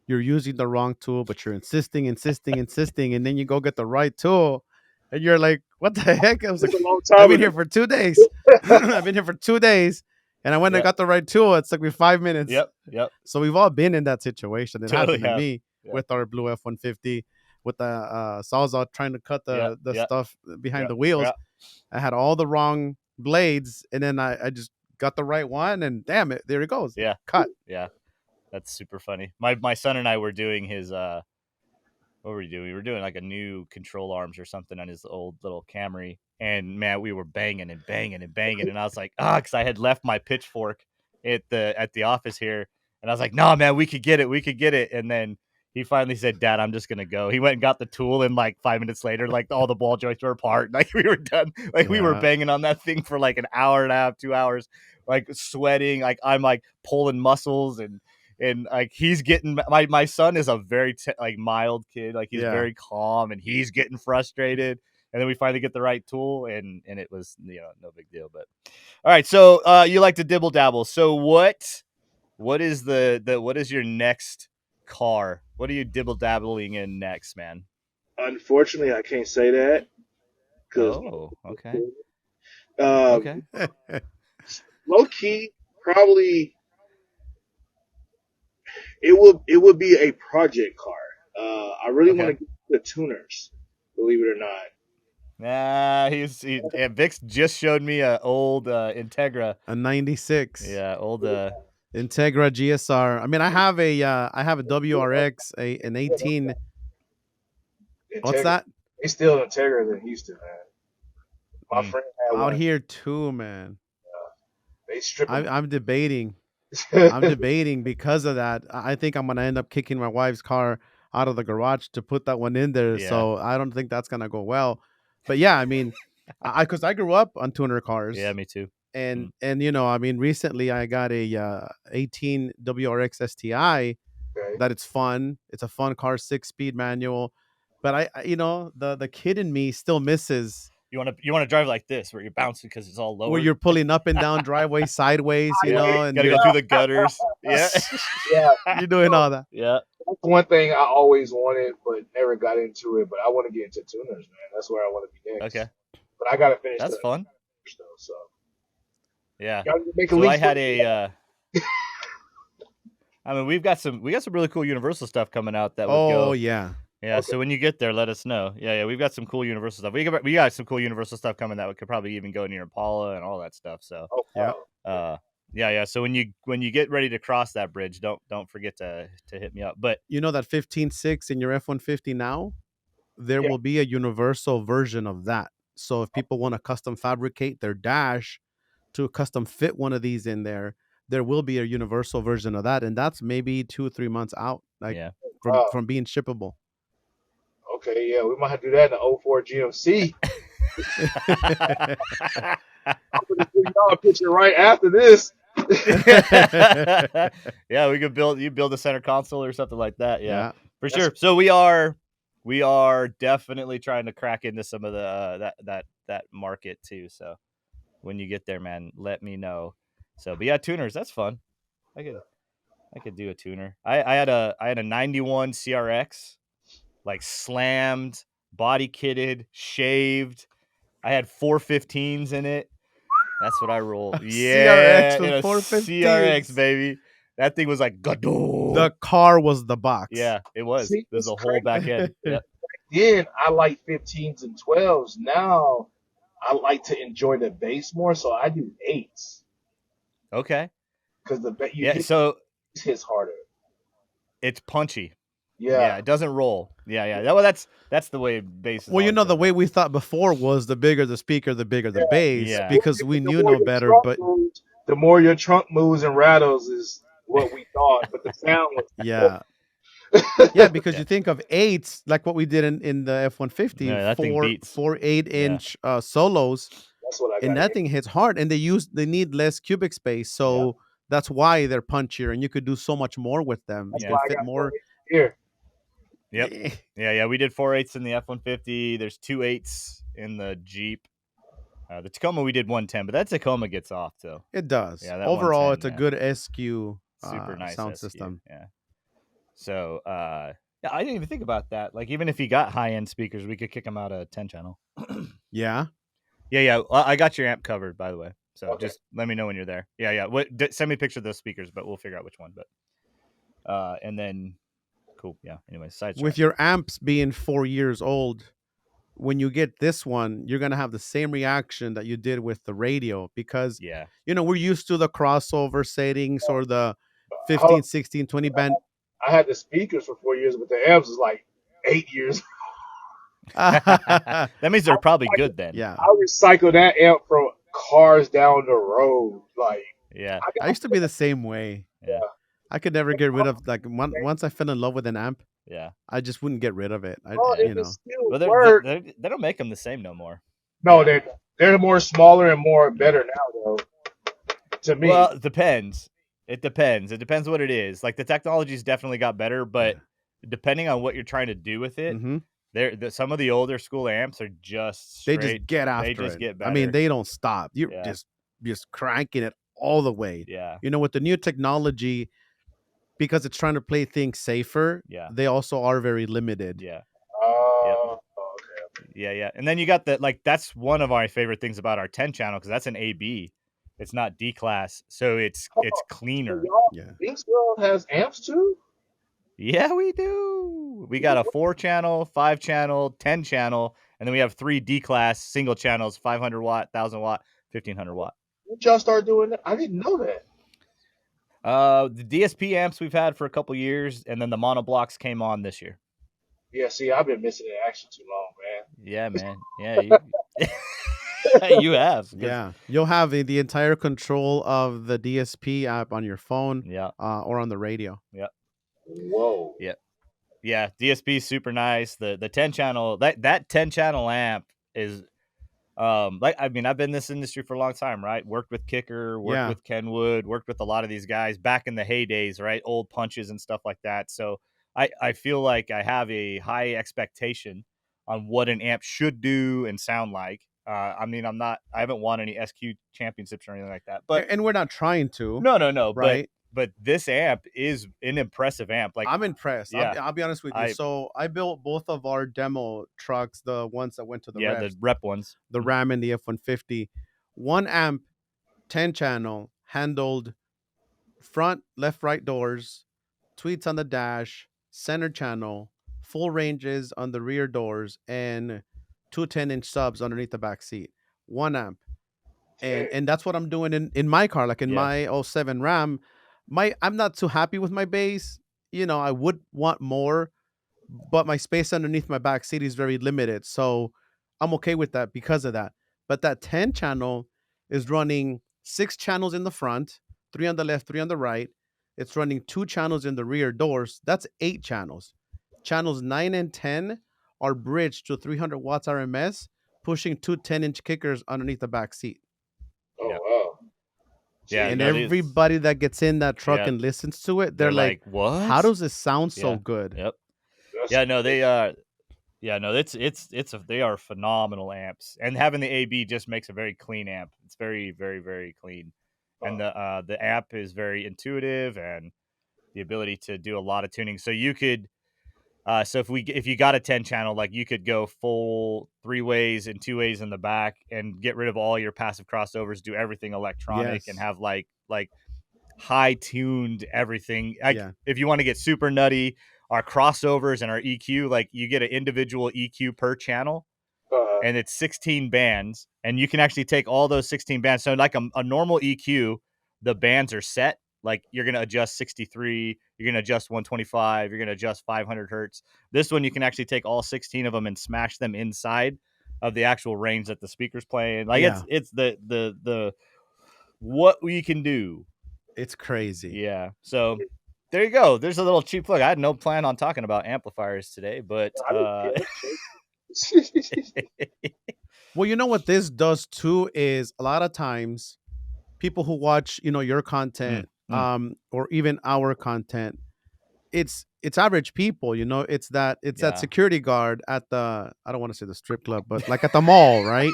you're using the wrong tool, but you're insisting, and then you go get the right tool, and you're like, "What the heck?" I was like, "I've been here for 2 days. I've been here for 2 days." And I went and got the right tool. It took me 5 minutes. Yep. So we've all been in that situation. It happened to me with our blue F-150, with the Sawzall trying to cut the stuff behind the wheels. I had all the wrong blades, and then I just got the right one, and damn it, there it goes. Yeah. Cut. Yeah. That's super funny. My son and I were doing his what were we doing? We were doing like a new control arms or something on his old little Camry. And man, we were banging and banging and banging. And I was like, because I had left my pitchfork at the office here. And I was like, no, man, we could get it. And then he finally said, Dad, I'm just going to go. He went and got the tool. And like 5 minutes later, like all the ball joints were apart. Like we were done. Like we were banging on that thing for like an hour and a half, 2 hours, like sweating. Like I'm like pulling muscles and like he's getting, my son is a very like mild kid. Like he's very calm and he's getting frustrated. And then we finally get the right tool, and it was, no big deal. But all right, so you like to dibble dabble. So what is what is your next car? What are you dibble dabbling in next, man? Unfortunately, I can't say that because okay. Okay. Low key, probably it would be a project car. I really want to get the tuners, believe it or not. Nah, Vic's just showed me a old Integra, a 96. Yeah, old Integra GSR. I mean, I have a WRX, an 18. Integra. What's that? He's still Integra than Houston, man. My friend had out one. here too, man. They strip. I'm debating. I'm debating because of that. I think I'm gonna end up kicking my wife's car out of the garage to put that one in there. Yeah. So I don't think that's gonna go well. But yeah, I mean, because I grew up on tuner cars. Yeah, me too. And you know, I mean, recently I got a 18 WRX STI. Okay. That it's fun. It's a fun car, 6-speed manual. But I you know, the kid in me still misses. You want to drive like this, where you're bouncing because it's all lower. Where you're pulling up and down driveway sideways, you know, and gotta go through the gutters. Yeah, you're doing all that. Yeah, that's one thing I always wanted, but never got into it. But I want to get into tuners, man. That's where I want to be next. Okay, but I gotta finish. That's fun. Though, so yeah, so I had a. I mean, we got some really cool Universal stuff coming out that would go. Oh yeah. Yeah, so when you get there, let us know. Yeah, we've got some cool Universal stuff. We got some cool Universal stuff coming that could probably even go near Impala and all that stuff. So yeah. So when you get ready to cross that bridge, don't forget to hit me up. But you know that 15.6 in your F-150 now, there will be a universal version of that. So if people want to custom fabricate their dash to custom fit one of these in there will be a universal version of that, and that's maybe 2 or 3 months out, like from being shippable. Okay, yeah, we might have to do that in the 04 GMC. I'm gonna give y'all a picture right after this. Yeah, we could build a center console or something like that. Yeah. For sure. So we are definitely trying to crack into some of the that market too. So when you get there, man, let me know. So, but yeah, tuners, that's fun. I could do a tuner. I had a 91 CRX, like slammed, body kitted, shaved. I had 415s in it. That's what I rolled. Yeah, CRX with 415s. CRX, baby. That thing was like gadoo. The car was the box. Yeah, it was. There's a whole back end. Yep. Then I like 15s and 12s. Now I like to enjoy the bass more, so I do 8s. Okay. Because so it hits harder. It's punchy. Yeah, it doesn't roll. Yeah. That's the way bass is. Well, you know, the way we thought before was the bigger the speaker, the bigger the bass, because we knew no better. But the more your trunk moves and rattles is what we thought. But the sound was yeah, because you think of 8s like what we did in the F-150, 4 8-inch solos. That's what I got. And that thing hits hard, and they need less cubic space, so that's why they're punchier, and you could do so much more with them. That's you why can I fit more. Here. Yep. Yeah. We did 4/8s in the F-150. There's 2/8s in the Jeep. The Tacoma we did 110, but that Tacoma gets off too. It does. Yeah, overall, it's a good SQ, super nice sound SQ. system. Yeah. So I didn't even think about that. Like, even if you got high end speakers, we could kick them out a 10 channel. Yeah. Well, I got your amp covered, by the way. So just let me know when you're there. Yeah. Send me a picture of those speakers, but we'll figure out which one. But and then. Cool. Yeah. Anyway, with your amps being 4 years old, when you get this one, you're gonna have the same reaction that you did with the radio, because you know, we're used to the crossover settings or the 15, 16, 20 band. I had the speakers for 4 years, but the amps was like 8 years. That means they're probably good then. Yeah. I recycled that amp from cars down the road. Like, I used to be the same way. Yeah. I could never get rid of, like, once I fell in love with an amp. Yeah. I just wouldn't get rid of it. You know. Well, they don't make them the same no more. No, they're more smaller and more better now, though. To me. Well, it depends. It depends what it is. Like, the technology's definitely got better, but depending on what you're trying to do with it, some of the older school amps are just straight, they just get after it. They just get better. I mean, they don't stop. You're just cranking it all the way. Yeah. You know, with the new technology, because it's trying to play things safer. Yeah. They also are very limited. Yeah. Oh, okay. Yeah. And then you got that's one of my favorite things about our 10 channel, because that's an AB. It's not D class, so it's cleaner. Yeah. LinksWell has amps too? Yeah, we do. We got a 4-channel, 5-channel, 10-channel, and then we have 3 D class single channels: 500 watt, 1000 watt, 1500 watt. When y'all start doing that? I didn't know that. The DSP amps we've had for a couple years, and then the monoblocks came on this year. Yeah, see, I've been missing in action too long, man. Yeah, man. Yeah, you have. Yeah, you'll have the entire control of the DSP app on your phone, or on the radio. Yeah. Whoa. Yeah. DSP is super nice. The 10-channel, that 10-channel amp is I've been in this industry for a long time, right? Worked with Kicker, worked with Kenwood, worked with a lot of these guys back in the heydays, right? Old punches and stuff like that. So I feel like I have a high expectation on what an amp should do and sound like. I haven't won any SQ championships or anything like that, and we're not trying to. No, right? But this amp is an impressive amp. Like, I'm impressed. Yeah. I'll be honest with you. So I built both of our demo trucks, the ones that went to the the rep ones, the Ram and the F-150. One amp, 10-channel, handled front, left, right doors, tweets on the dash, center channel, full ranges on the rear doors, and 2 10-inch subs underneath the back seat. One amp. And that's what I'm doing in my car, like in my 07 Ram. I'm not too happy with my bass. I would want more, but my space underneath my back seat is very limited. So I'm okay with that because of that. But that 10-channel is running 6 channels in the front, 3 on the left, 3 on the right. It's running 2 channels in the rear doors. That's 8 channels. Channels 9 and 10 are bridged to 300 watts RMS, pushing 2 10-inch kickers underneath the back seat. Oh, wow. Yeah, and everybody that gets in that truck and listens to it, they're like, "What? How does this sound so good?" Yep. Yeah, no, they they are phenomenal amps, and having the AB just makes a very clean amp. It's very, very, very clean, and the amp is very intuitive, and the ability to do a lot of tuning. So you could, if you got a 10-channel, like, you could go full 3 ways and 2 ways in the back and get rid of all your passive crossovers, do everything electronic, and have like high tuned everything. If you want to get super nutty, our crossovers and our EQ, like, you get an individual EQ per channel, and it's 16 bands, and you can actually take all those 16 bands. So like a normal EQ, the bands are set. Like, you're going to adjust 63, you're going to adjust 125, you're going to adjust 500 hertz. This one, you can actually take all 16 of them and smash them inside of the actual range that the speaker's playing. Like, it's the what we can do. It's crazy. Yeah. So there you go. There's a little cheap plug. I had no plan on talking about amplifiers today, but well, you know what this does too is a lot of times people who watch, your content, or even our content, it's average people, it's that security guard at the, I don't want to say the strip club, but like at the mall, right?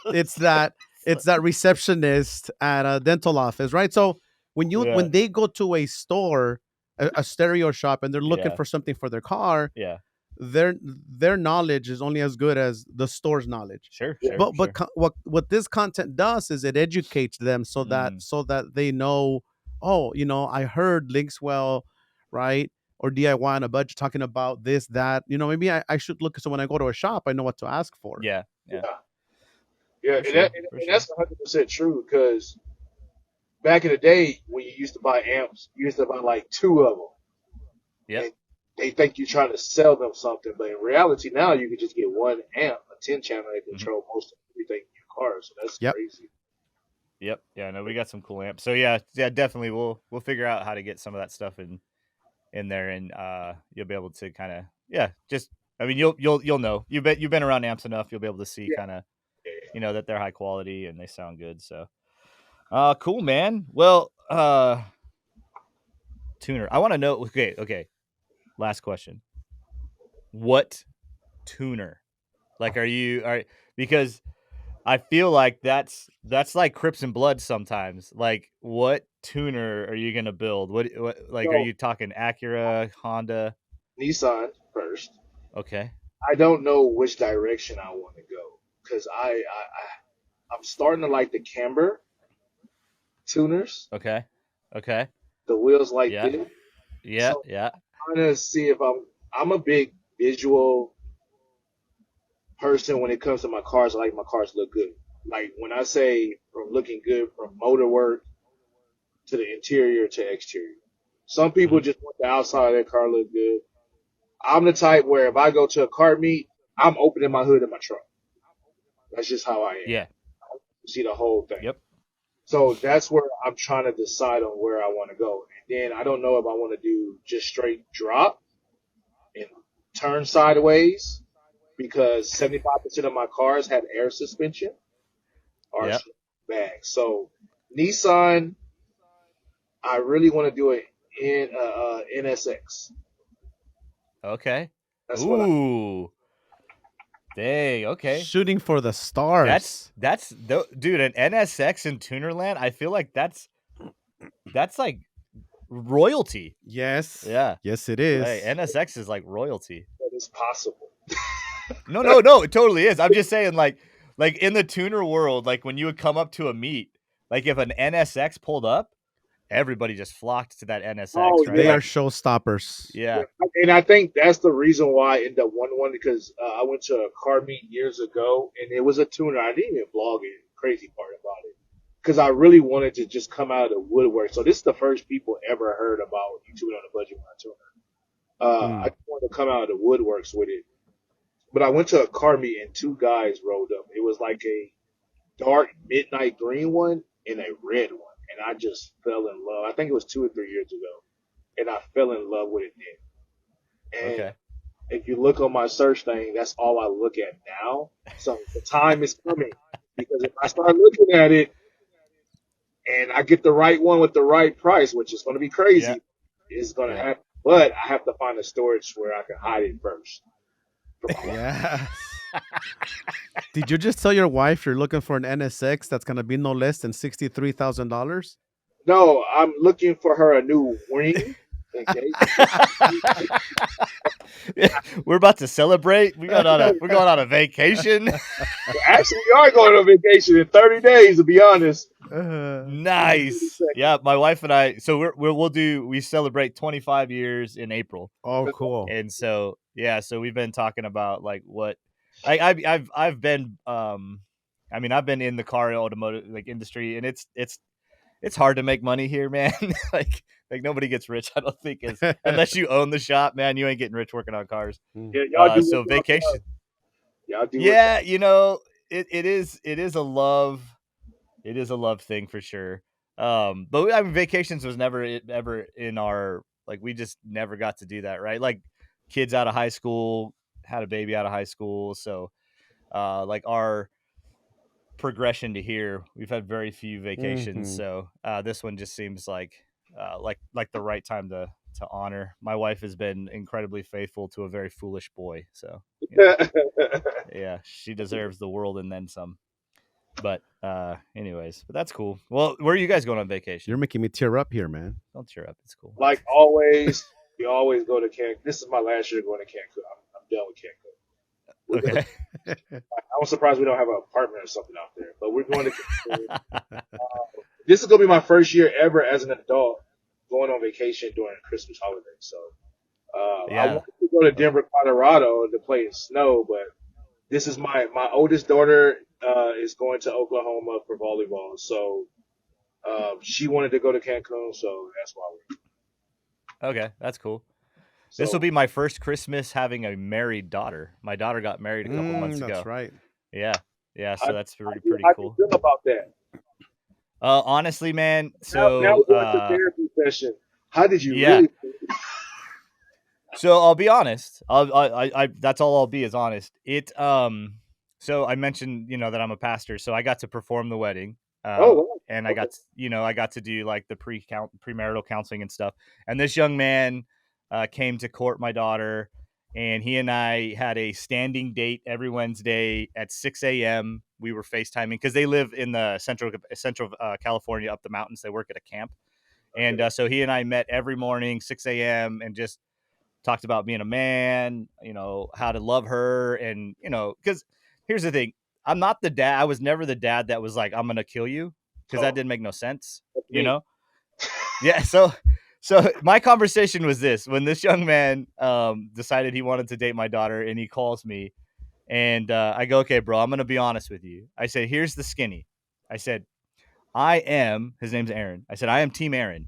It's that receptionist at a dental office, right? So when they go to a store, a stereo shop, and they're looking for something for their car, their knowledge is only as good as the store's knowledge. Sure. But what this content does is it educates them so that they know, I heard LinksWell, right, or DIY on a budget talking about this, that, maybe I should look. So when I go to a shop, I know what to ask for. Yeah. And that's 100% true, because back in the day when you used to buy amps, you used to buy like 2 of them. Yeah. They think you're trying to sell them something, but in reality now you can just get 1 amp, a 10-channel that control most of everything in your car. So that's crazy. Yep. Yeah. No, we got some cool amps. So yeah, definitely we'll figure out how to get some of that stuff in there, and you'll be able to kind of you'll know. You've been around amps enough. You'll be able to see kind of that they're high quality and they sound good. So cool, man. Well, tuner. I want to know. Okay. Last question. What tuner? Like, because I feel like that's like Crips and Blood sometimes. Like, what tuner are you gonna build? What like, are you talking Acura, Honda? Nissan first. Okay. I don't know which direction I want to go because I'm starting to like the camber tuners. Okay. Okay. The wheels like Yeah. this. Yeah. So Yeah. I'm trying to see if I'm a big visual person when it comes to my cars. I like my cars look good. Like when I say from looking good from motor work to the interior to exterior. Some people just want the outside of their car look good. I'm the type where if I go to a car meet, I'm opening my hood in my truck. That's just how I am. Yeah. You see the whole thing. Yep. So that's where I'm trying to decide on where I want to go. And then I don't know if I want to do just straight drop and turn sideways because 75% of my cars have air suspension or Yep. bags. So Nissan, I really want to do it in NSX. Okay. That's Ooh. Dang. Okay. Shooting for the stars. Dude, an NSX in Tunerland. I feel like that's like royalty. Yes. Yeah. Yes, it is. Hey, NSX is like royalty. That is possible. No, it totally is. I'm just saying, like in the tuner world, like when you would come up to a meet, like if an NSX pulled up, everybody just flocked to that NSX. Oh, right? They yeah. are showstoppers. Yeah. And I think that's the reason why I ended up one because I went to a car meet years ago and it was a tuner. I didn't even vlog it. Crazy part about it. Because I really wanted to just come out of the woodwork. So this is the first people ever heard about YouTubing on a budget with a tuner. I just wanted to come out of the woodworks with it. But I went to a car meet and two guys rolled up. It was like a dark midnight green one and a red one. And I just fell in love. I think it was 2 or 3 years ago. And I fell in love with it then. And Okay. if you look on my search thing, that's all I look at now. So the time is coming. Because if I start looking at it and I get the right one with the right price, which is going to be crazy, it's going to happen. But I have to find a storage where I can hide it first. Yeah. Did you just tell your wife you're looking for an NSX that's gonna be no less than $63,000? No, I'm looking for her a new ring. Okay. We're about to celebrate. We're going on a vacation. Actually, we are going on vacation in 30 days, to be honest. Nice. Yeah, my wife and I. So we celebrate 25 years in April. Oh, cool. And so so we've been talking about like what I've been I've been in the car automotive like industry, and it's hard to make money here, man. like nobody gets rich, I don't think, unless you own the shop, man. You ain't getting rich working on cars. Yeah, y'all do so vacation. Y'all do it is a love. It is a love thing for sure. But I mean, vacations was never ever in our, like, we just never got to do that, right? Like, kids out of high school, had a baby out of high school, so like our progression to here, we've had very few vacations. So this one just seems like the right time to honor. My wife has been incredibly faithful to a very foolish boy, so yeah, she deserves the world and then some. But anyways, but that's cool. Well, where are you guys going on vacation? You're making me tear up here, man. Don't tear up. It's cool. Like always, we always go to Cancun. This is my last year going to Cancun. I'm done with Cancun. I'm surprised we don't have an apartment or something out there, but we're going to Cancun. This is going to be my first year ever as an adult going on vacation during Christmas holiday. So I wanted to go to Denver, Colorado to play in snow, but this is my oldest daughter is going to Oklahoma for volleyball. So she wanted to go to Cancun, so that's why we're okay, that's cool. So, this will be my first Christmas having a married daughter. My daughter got married a couple months ago. That's right. Yeah. So that's pretty cool. How do you feel about that? Honestly, man. So now we're going to therapy session. How did you really? So I'll be honest. I that's all I'll be is honest. So I mentioned, that I'm a pastor, so I got to perform the wedding. And I got to do like the premarital counseling and stuff. And this young man came to court my daughter, and he and I had a standing date every Wednesday at 6 a.m. we were FaceTiming because they live in the central California, up the mountains. They work at a camp. And so he and I met every morning, 6 a.m. and just talked about being a man, how to love her. And, because here's the thing. I'm not the dad. I was never the dad that was like, I'm going to kill you, because that didn't make no sense, Yeah. So my conversation was this: when this young man decided he wanted to date my daughter, and he calls me, and I go, okay, bro, I'm going to be honest with you. I said, here's the skinny. I said, his name's Aaron. I said, I am Team Aaron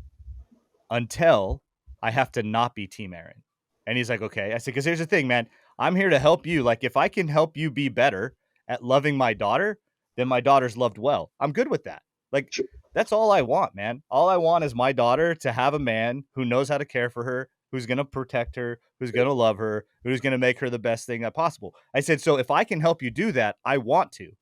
until I have to not be Team Aaron. And he's like, okay. I said, because here's the thing, man. I'm here to help you. Like, if I can help you be better at loving my daughter, then my daughter's loved well. I'm good with that. Like, that's all I want, man. All I want is my daughter to have a man who knows how to care for her, who's going to protect her, who's going to love her, who's going to make her the best thing that possible. I said, so if I can help you do that, I want to.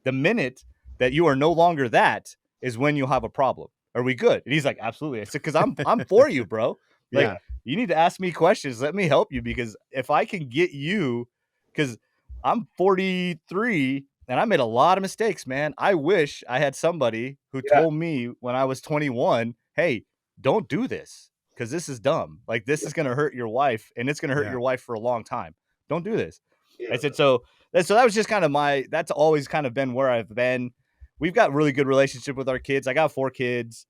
The minute that you are no longer that is when you'll have a problem. Are we good? And he's like, absolutely. I said, because I'm for you, bro. Like, you need to ask me questions. Let me help you, because if I can get you, because I'm 43 and I made a lot of mistakes, man. I wish I had somebody who told me when I was 21, hey, don't do this, because this is dumb. Like, this is going to hurt your wife, and it's going to hurt your wife for a long time. Don't do this. I said, so that was just kind of that's always kind of been where I've been. We've got really good relationship with our kids. I got 4 kids.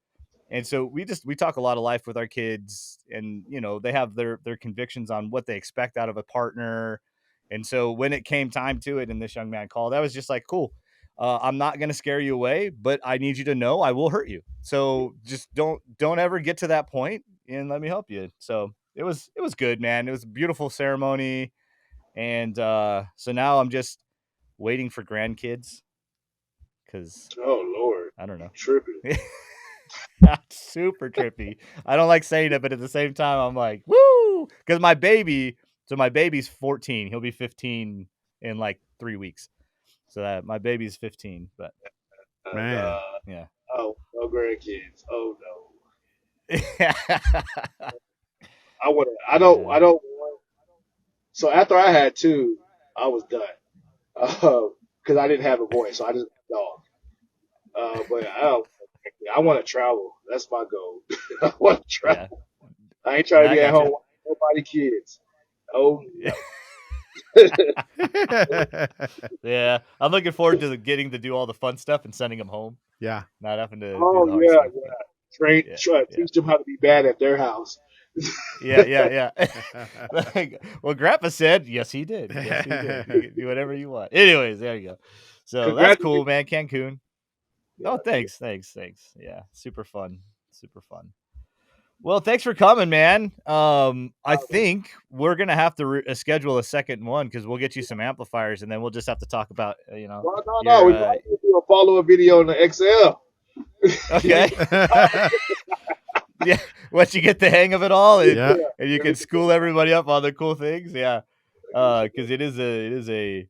And so we talk a lot of life with our kids, and, they have their convictions on what they expect out of a partner. And so when it came time to it, and this young man called, I was just like, cool. I'm not going to scare you away, but I need you to know I will hurt you. So just don't ever get to that point, and let me help you. So it was good, man. It was a beautiful ceremony. And so now I'm just waiting for grandkids, because Lord, I don't know. Tripping. Super trippy. I don't like saying it, but at the same time, I'm like, woo! Because my baby's 14. He'll be 15 in like 3 weeks. So that my baby's 15. But man, yeah. Oh, no grandkids. Oh no. Yeah. I don't want. So after I had 2, I was done. Because I didn't have a boy, so I just had a dog. But I want to travel. That's my goal. I want to travel. Yeah. I ain't trying to be at home with nobody kids. Oh no. Yeah, I'm looking forward to getting to do all the fun stuff and sending them home. Yeah, not having to. Do the hard stuff. Teach them how to be bad at their house. Yeah. Well, Grandpa said, yes, he did. Yes, he did. You can do whatever you want. Anyways, there you go. So that's cool, man. Cancun. Oh, thanks. Yeah, super fun. Well, thanks for coming, man. I think we're gonna have to schedule a second one, because we'll get you some amplifiers, and then we'll just have to talk about No. We can do a follow-up video in the XL. Okay. Yeah, once you get the hang of it all, and you can school everybody up on the cool things. Yeah, because it is a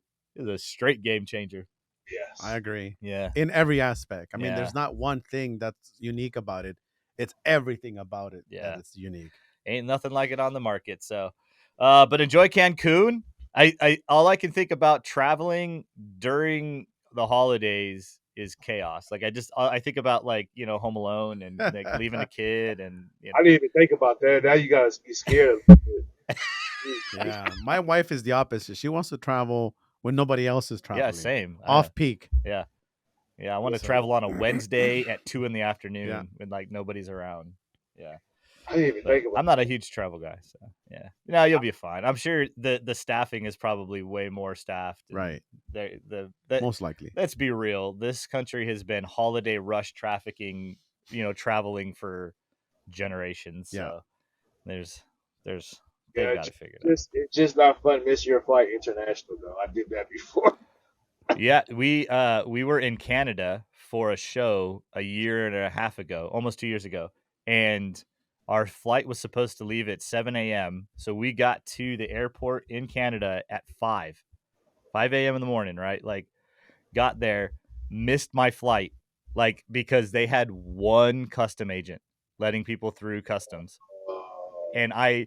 straight game changer. Yes, I agree. Yeah, in every aspect. I mean, there's not one thing that's unique about it. It's everything about it that it's unique. Ain't nothing like it on the market. So, but enjoy Cancun. I all I can think about traveling during the holidays is chaos. Like, I think about, like, Home Alone, and like leaving a kid, and I didn't even think about that. Now you guys be scared. Yeah, my wife is the opposite. She wants to travel when nobody else is traveling. Yeah, same. Off peak. Yeah. I want to travel on a Wednesday at 2 p.m. when like nobody's around. Yeah. I didn't even think about. I'm not a huge travel guy, so yeah. You'll be fine. I'm sure the staffing is probably way more staffed. Right. Most likely. Let's be real. This country has been holiday rush trafficking, traveling for generations. So there's they've got to figure it out. It's just not fun. Miss your flight international though. I did that before. Yeah, we were in Canada for a show a year and a half ago, almost 2 years ago, and our flight was supposed to leave at 7 a.m. So we got to the airport in Canada at 5 a.m. in the morning, right? Like, got there, missed my flight, like, because they had one custom agent letting people through customs. And I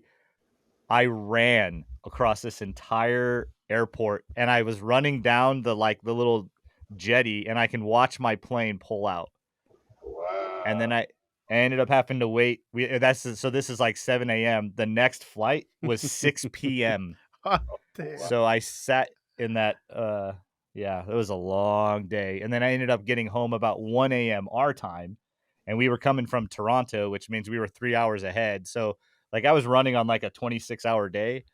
ran across this entire airport, and I was running down the little jetty, and I can watch my plane pull out. Wow. And then I ended up having to wait. So this is like 7 a.m. The next flight was 6 p.m. So I sat in that. Yeah, it was a long day. And then I ended up getting home about 1 a.m. our time. And we were coming from Toronto, which means we were 3 hours ahead. So like I was running on like a 26-hour day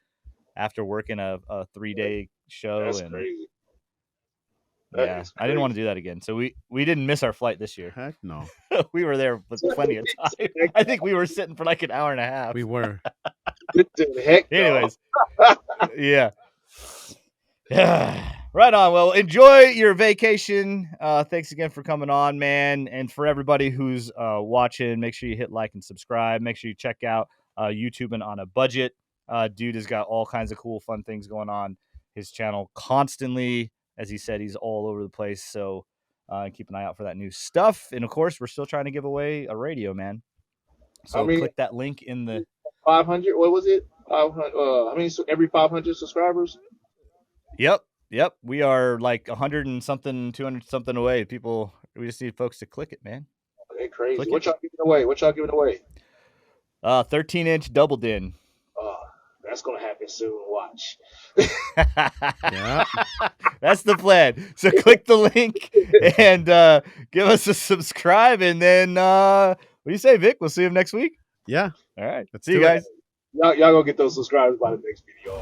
after working a 3-day show. That's and crazy. Yeah, I didn't want to do that again. So we didn't miss our flight this year. Heck no. We were there with plenty of time. I think we were sitting for like an hour and a half. We were. Heck no. Anyways, yeah. Right on. Well, enjoy your vacation. Thanks again for coming on, man. And for everybody who's watching, make sure you hit like and subscribe. Make sure you check out YouTubing on a budget. Dude has got all kinds of cool, fun things going on his channel constantly. As he said, he's all over the place. So keep an eye out for that new stuff. And of course, we're still trying to give away a radio, man. So click that link in the 500. What was it? 500. I mean, every 500 subscribers. Yep. We are like 100 and something, 200 something away. People, we just need folks to click it, man. Okay, crazy. What y'all giving away? 13-inch double din. That's gonna happen soon. Watch. Yeah, that's the plan. So click the link and give us a subscribe, and then what do you say, Vic? We'll see you next week. Yeah. All right. Let's see you guys. Y'all gonna get those subscribers by the next video.